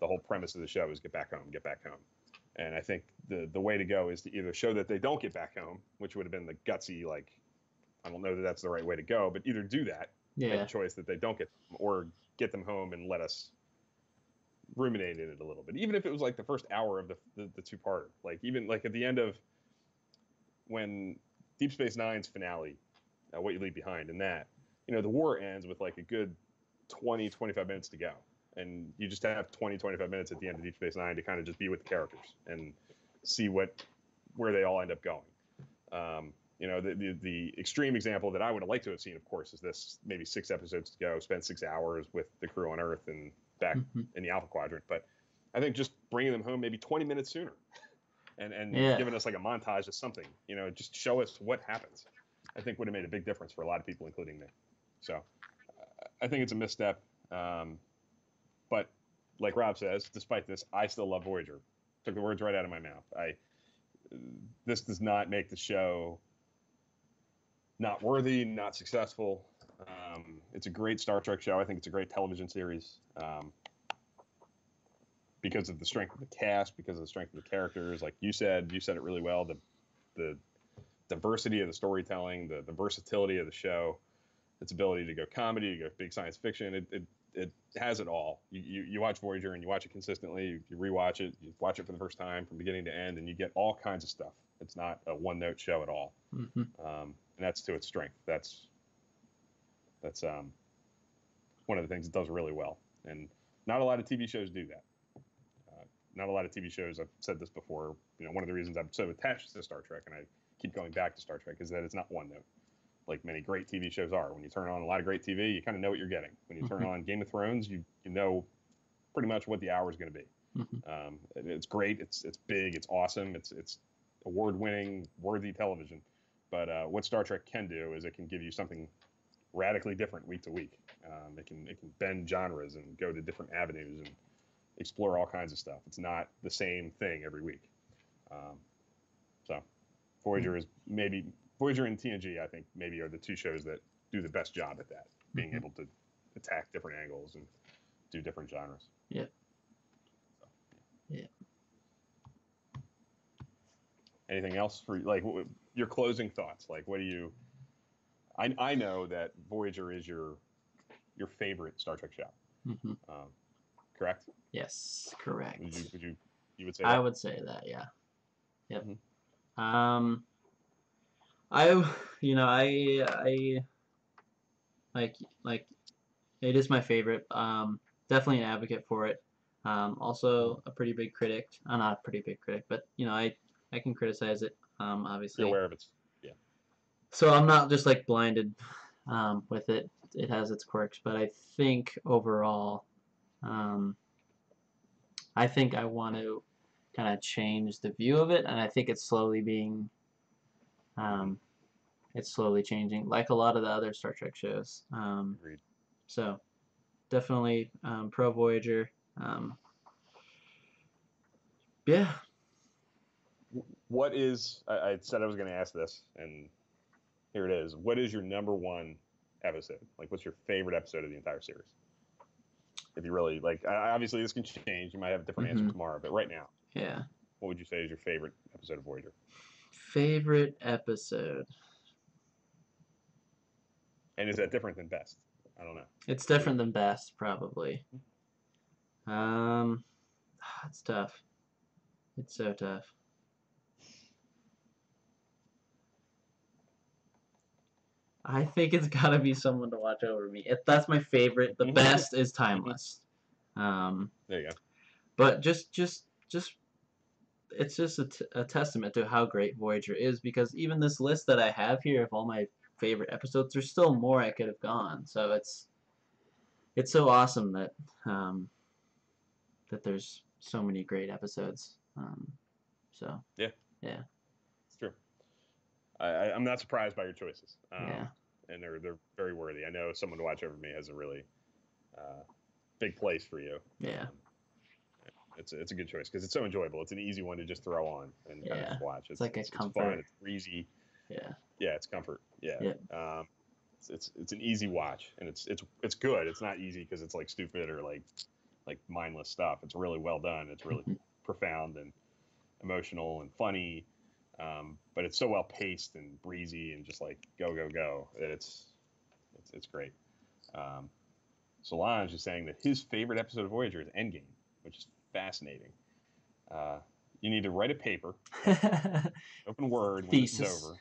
The whole premise of the show is get back home, get back home. And I think the way to go is to either show that they don't get back home, which would have been the gutsy, like, I don't know that that's the right way to go, but either do that, make a choice that they don't get them, or get them home and let us ruminate in it a little bit. Even if it was like the first hour of the two-parter. Like, even like at the end of when Deep Space Nine's finale, What You Leave Behind, and that, you know, the war ends with like a good 20-25 minutes to go. And you just have 20-25 minutes at the end of Deep Space Nine to kind of just be with the characters and see where they all end up going. You know, the extreme example that I would have liked to have seen, of course, is this maybe 6 episodes to go, spend 6 hours with the crew on Earth and back in the Alpha Quadrant. But I think just bringing them home maybe 20 minutes sooner and giving us like a montage of something, you know, just show us what happens, I think would have made a big difference for a lot of people, including me. So I think it's a misstep. But like Rob says, despite this, I still love Voyager. Took the words right out of my mouth. This does not make the show not worthy, not successful. It's a great Star Trek show. I think it's a great television series because of the strength of the cast, because of the strength of the characters. Like you said it really well. The diversity of the storytelling, the versatility of the show, its ability to go comedy, to go big science fiction. It has it all. You watch Voyager and you watch it consistently. You rewatch it, you watch it for the first time from beginning to end, and you get all kinds of stuff. It's not a one-note show at all, and that's to its strength. That's one of the things it does really well, and not a lot of TV shows do that. Not a lot of TV shows. I've said this before. You know, one of the reasons I'm so attached to Star Trek, and I keep going back to Star Trek, is that it's not one note, like many great TV shows are. When you turn on a lot of great TV, you kind of know what you're getting. When you turn on Game of Thrones, you know pretty much what the hour is going to be. It's great. It's big. It's awesome. It's award-winning, worthy television. But what Star Trek can do is it can give you something radically different week to week. It can bend genres and go to different avenues and explore all kinds of stuff. It's not the same thing every week. So Voyager is maybe Voyager and TNG, I think, maybe are the two shows that do the best job at that, being able to attack different angles and do different genres. Yeah. So, yeah. Anything else for like your closing thoughts? Like, what do you? I know that Voyager is your favorite Star Trek show. Correct? Yes, correct. You would say I that? would say that, yeah. Yep. I like it is my favorite. Definitely an advocate for it. Also a pretty big critic. Not a pretty big critic, but you know, I can criticize it. Obviously. You're aware of it. Yeah. So I'm not just like blinded with it. It has its quirks, but I think overall, I think I want to kind of change the view of it, and I think it's slowly being it's slowly changing, like a lot of the other Star Trek shows. Agreed. So definitely pro Voyager. Yeah. What is? I said I was going to ask this, and here it is. What is your number one episode? Like, what's your favorite episode of the entire series? If you really like, obviously this can change. You might have a different answer tomorrow, but right now, Yeah. what would you say is your favorite episode of Voyager? Favorite episode. And is that different than best? I don't know. It's different than best, probably. It's tough. It's so tough. I think it's gotta be Someone to Watch Over Me. If that's my favorite, the best is Timeless. There you go. But just it's just a testament to how great Voyager is, because even this list that I have here of all my favorite episodes, there's still more I could have gone. So it's so awesome that that there's so many great episodes. So yeah, it's true. I'm not surprised by your choices. Yeah. And they're very worthy. I know Someone to Watch Over Me has a really big place for you. Yeah. It's a good choice because it's so enjoyable. It's an easy one to just throw on and kind of just watch. It's like a comfort. It's fun. It's breezy. Yeah. Yeah, it's comfort. Yeah. Yeah. It's an easy watch, and it's good. It's not easy because it's like stupid or like mindless stuff. It's really well done. It's really profound and emotional and funny. But it's so well paced and breezy and just like go go go that it's great. Solange is saying that his favorite episode of Voyager is Endgame, which is fascinating. You need to write a paper, open Word when this is over,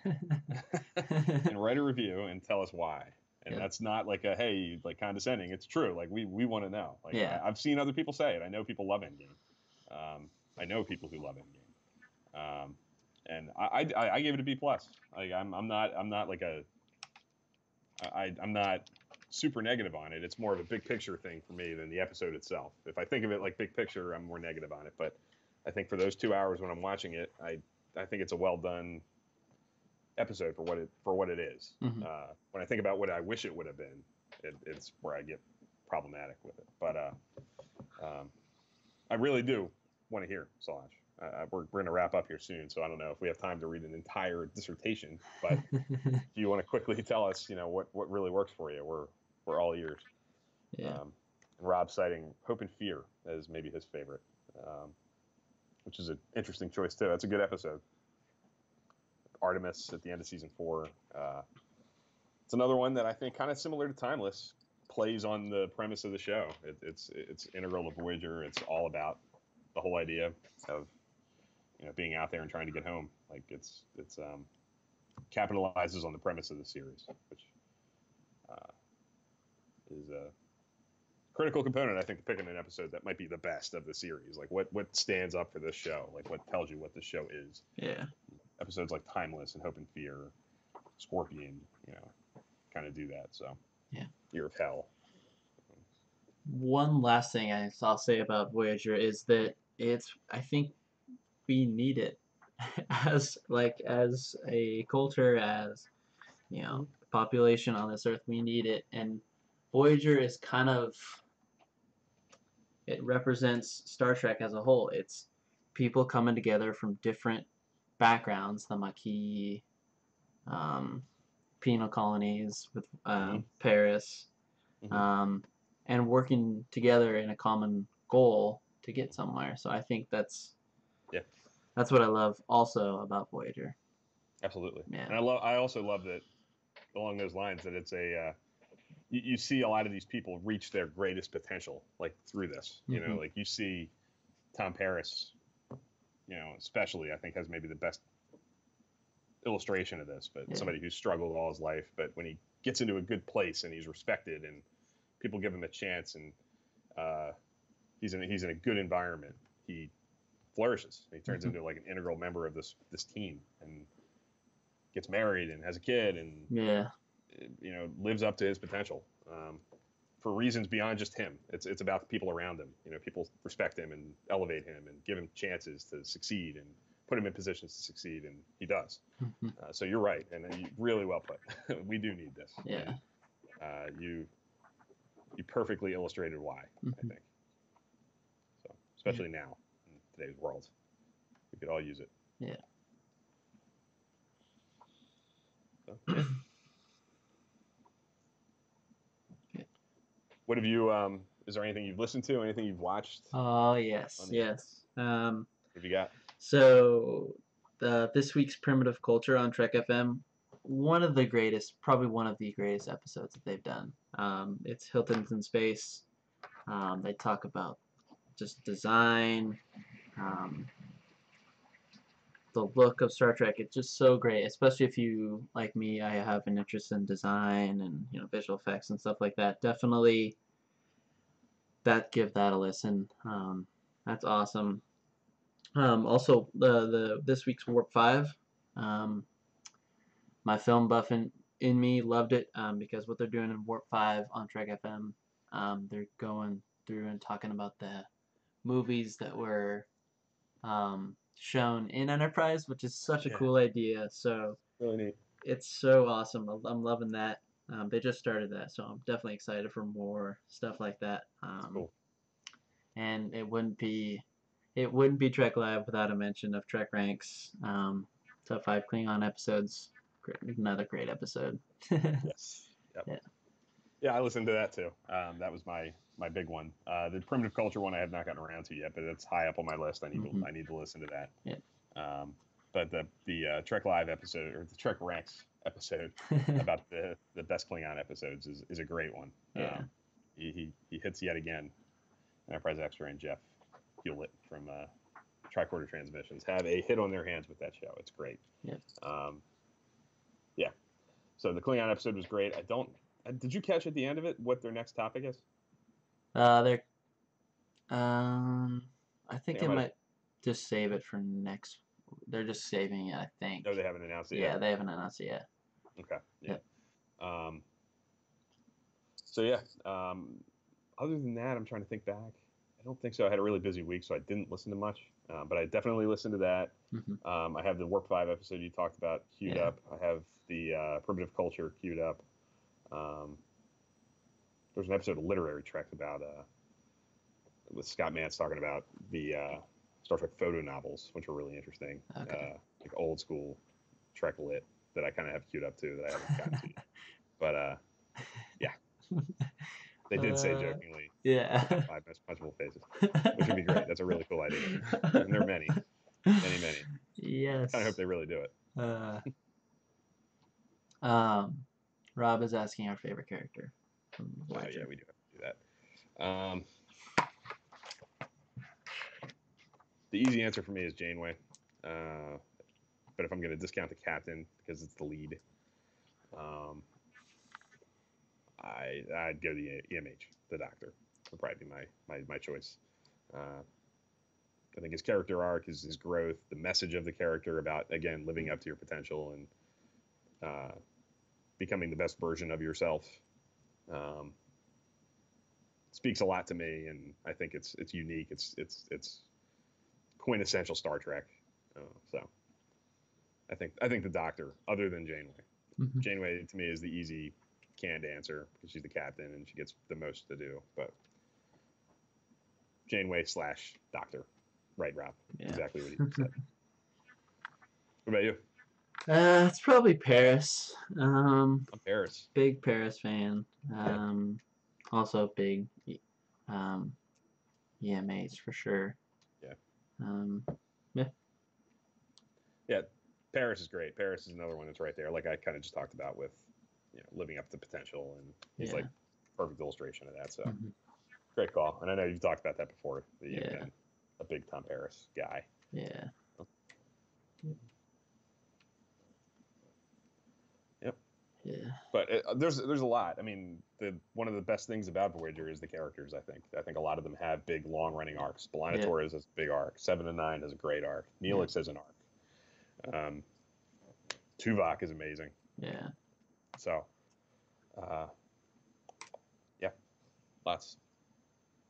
and write a review and tell us why. And that's not like a hey, like condescending. It's true. Like we want to know. Like I've seen other people say it. I know people love Endgame. I know people who love Endgame. And I gave it a B plus. Like I'm not like I'm not super negative on it. It's more of a big picture thing for me than the episode itself. If I think of it like big picture, I'm more negative on it. But I think for those 2 hours when I'm watching it, I think it's a well done episode for what it is. Mm-hmm. When I think about what I wish it would have been, it's where I get problematic with it. But I really do want to hear Solange. We're going to wrap up here soon, so I don't know if we have time to read an entire dissertation. But if you want to quickly tell us, what really works for you, we're all ears. Yeah. And Rob citing Hope and Fear as maybe his favorite, which is an interesting choice too. That's a good episode. Artemis at the end of season 4. It's another one that I think kind of similar to Timeless plays on the premise of the show. It's integral to Voyager. It's all about the whole idea of being out there and trying to get home. Like it's capitalizes on the premise of the series, which is a critical component, I think, to picking an episode that might be the best of the series. Like what stands up for this show, like what tells you what the show is. Yeah. Episodes like Timeless and Hope and Fear, Scorpion, kind of do that. So yeah. Year of Hell. One last thing I'll say about Voyager is that I think we need it as a culture, as population on this earth. We need it, and Voyager is it represents Star Trek as a whole. It's people coming together from different backgrounds, the Maquis, penal colonies with Paris, and working together in a common goal to get somewhere. So I think that's what I love also about Voyager. Absolutely. Yeah. And I also love that along those lines that it's you see a lot of these people reach their greatest potential like through this. Like you see Tom Paris, especially I think has maybe the best illustration of this, but somebody who's struggled all his life, but when he gets into a good place and he's respected and people give him a chance and he's in a good environment, he flourishes. He turns into like an integral member of this team and gets married and has a kid and lives up to his potential for reasons beyond just him. It's about the people around him. People respect him and elevate him and give him chances to succeed and put him in positions to succeed, and he does. Mm-hmm. So you're right, and you really well put. We do need this. Yeah. And, you perfectly illustrated why. I think. So especially now in today's world, we could all use it. Yeah. So, yeah. What have you? Is there anything you've listened to? Anything you've watched? Oh yes, yes. What have you got? So this week's Primitive Culture on Trek FM, one of the greatest, probably one of the greatest episodes that they've done. It's Hilton's in Space. They talk about just design, um, the look of Star Trek. It's just so great, especially if you, like me, I have an interest in design and visual effects and stuff like that. Definitely, give that a listen. That's awesome. Also, the this week's Warp 5. My film buff in me loved it because what they're doing in Warp 5 on Trek FM, they're going through and talking about the movies that were shown in Enterprise, which is such a cool idea. So really neat. It's so awesome. I'm loving that. They just started that, so I'm definitely excited for more stuff like that. Cool. And it wouldn't be Trek Live without a mention of Trek Ranks. Top 5 Klingon episodes. Another great episode. Yes. Yep. Yeah. Yeah, I listened to that too. That was my big one. The Primitive Culture one I have not gotten around to yet, but it's high up on my list. I need to listen to that. Yeah. But the Trek Live episode or the Trek Ranks episode about the best Klingon episodes is a great one. Yeah. He hits yet again. Enterprise Extra and Jeff Hewlett from Tricorder Transmissions have a hit on their hands with that show. It's great. Yeah. Yeah. So the Klingon episode was great. Did you catch at the end of it what their next topic is? They're I think they I might just save it for next. They're just saving it, I think. No, they haven't announced it yet. yet. They haven't announced it yet. Okay. Yeah. So yeah. Other than that, I'm trying to think back. I don't think so. I had a really busy week, so I didn't listen to much. But I definitely listened to that. Mm-hmm. I have the Warp 5 episode you talked about queued up. I have the Primitive Culture queued up. There's an episode of Literary Trek about with Scott Mantz talking about the Star Trek photo novels, which are really interesting. Okay. Like old school Trek lit that I kind of have queued up too that I haven't gotten to yet. But yeah. They did say jokingly, yeah, 5 most punchable faces, which would be great. That's a really cool idea. And there are many. Yes. I kind of hope they really do it. Rob is asking our favorite character from Voyager. Yeah, we do have to do that. The easy answer for me is Janeway. But if I'm going to discount the captain because it's the lead, I'd go the EMH, the Doctor. Would probably be my choice. I think his character arc, his growth, the message of the character about, again, living up to your potential and becoming the best version of yourself, speaks a lot to me, and I think it's unique. It's quintessential Star Trek. So I think the Doctor, other than Janeway. Mm-hmm. Janeway to me is the easy canned answer because she's the captain and she gets the most to do. But Janeway / Doctor. Right, Rob. Yeah. Exactly what you said. What about you? It's probably Paris. I'm Paris. Big Paris fan. Also big EMH for sure. Yeah. Yeah. Paris is great. Paris is another one that's right there. Like I kind of just talked about with, living up to potential, and he's like perfect illustration of that. So great call. And I know you've talked about that before. That you've been a big Tom Paris guy. Yeah. Yep. Yeah. But there's a lot. I mean, one of the best things about Voyager is the characters. I think a lot of them have big, long running arcs. B'Elanna Torres has a big arc. 7 and 9 has a great arc. Neelix has an arc. Tuvok is amazing. Yeah. So, lots.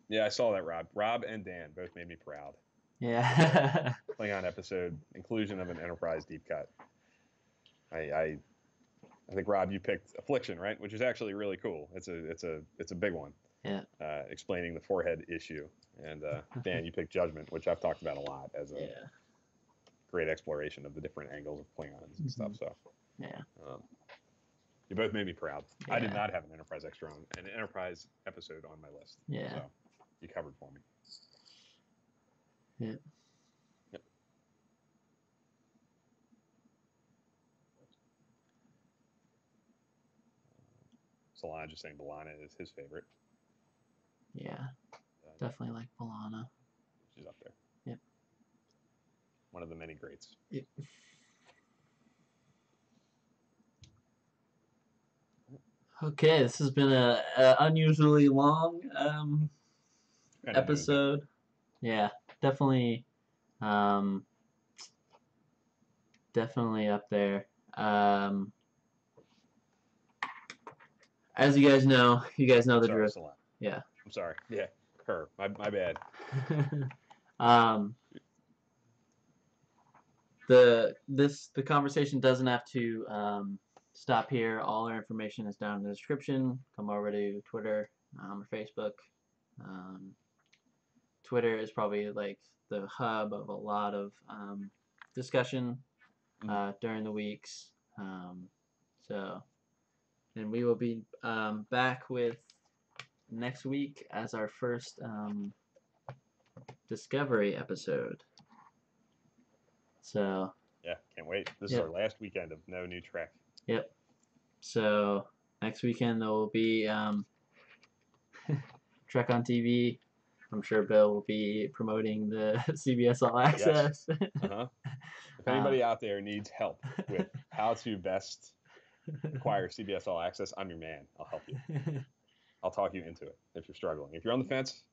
Yeah, I saw that, Rob. Rob and Dan both made me proud. Yeah. Klingon episode, inclusion of an Enterprise deep cut. I think, Rob, you picked Affliction, right? Which is actually really cool. It's a big one. Yeah. Explaining the forehead issue. And Dan, you picked Judgment, which I've talked about a lot as a great exploration of the different angles of Klingons and stuff. So yeah. You both made me proud. Yeah. I did not have an Enterprise an Enterprise episode on my list. Yeah. So you covered for me. Yeah. Yep. Solange is saying B'Elanna is his favorite. Yeah. Definitely like B'Elanna. She's up there. Yep. One of the many greats. Yep. Okay, this has been a unusually long episode. Yeah, definitely, definitely up there. As you guys know the drill. Solange. Yeah. I'm sorry. Yeah, her. My bad. The conversation doesn't have to stop here. All our information is down in the description. Come over to Twitter or Facebook. Twitter is probably like the hub of a lot of discussion during the weeks. And we will be back with next week as our first Discovery episode. So yeah, can't wait. This is our last weekend of no new Trek. Yep. So next weekend there will be Trek on TV. I'm sure Bill will be promoting the CBS All Access. Yes. If anybody out there needs help with how to best acquire CBS All Access, I'm your man. I'll help you. I'll talk you into it if you're struggling. If you're on the fence,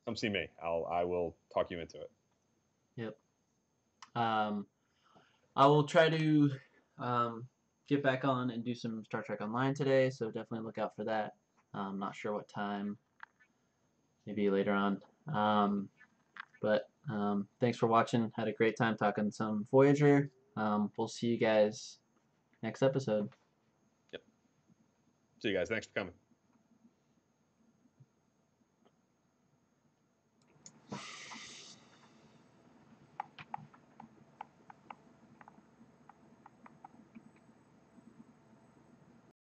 come see me. I will talk you into it. Yep. I will try to get back on and do some Star Trek Online today, so definitely look out for that. I'm not sure what time. Maybe later on. But thanks for watching. Had a great time talking some Voyager. We'll see you guys next episode. Yep. See you guys. Thanks for coming.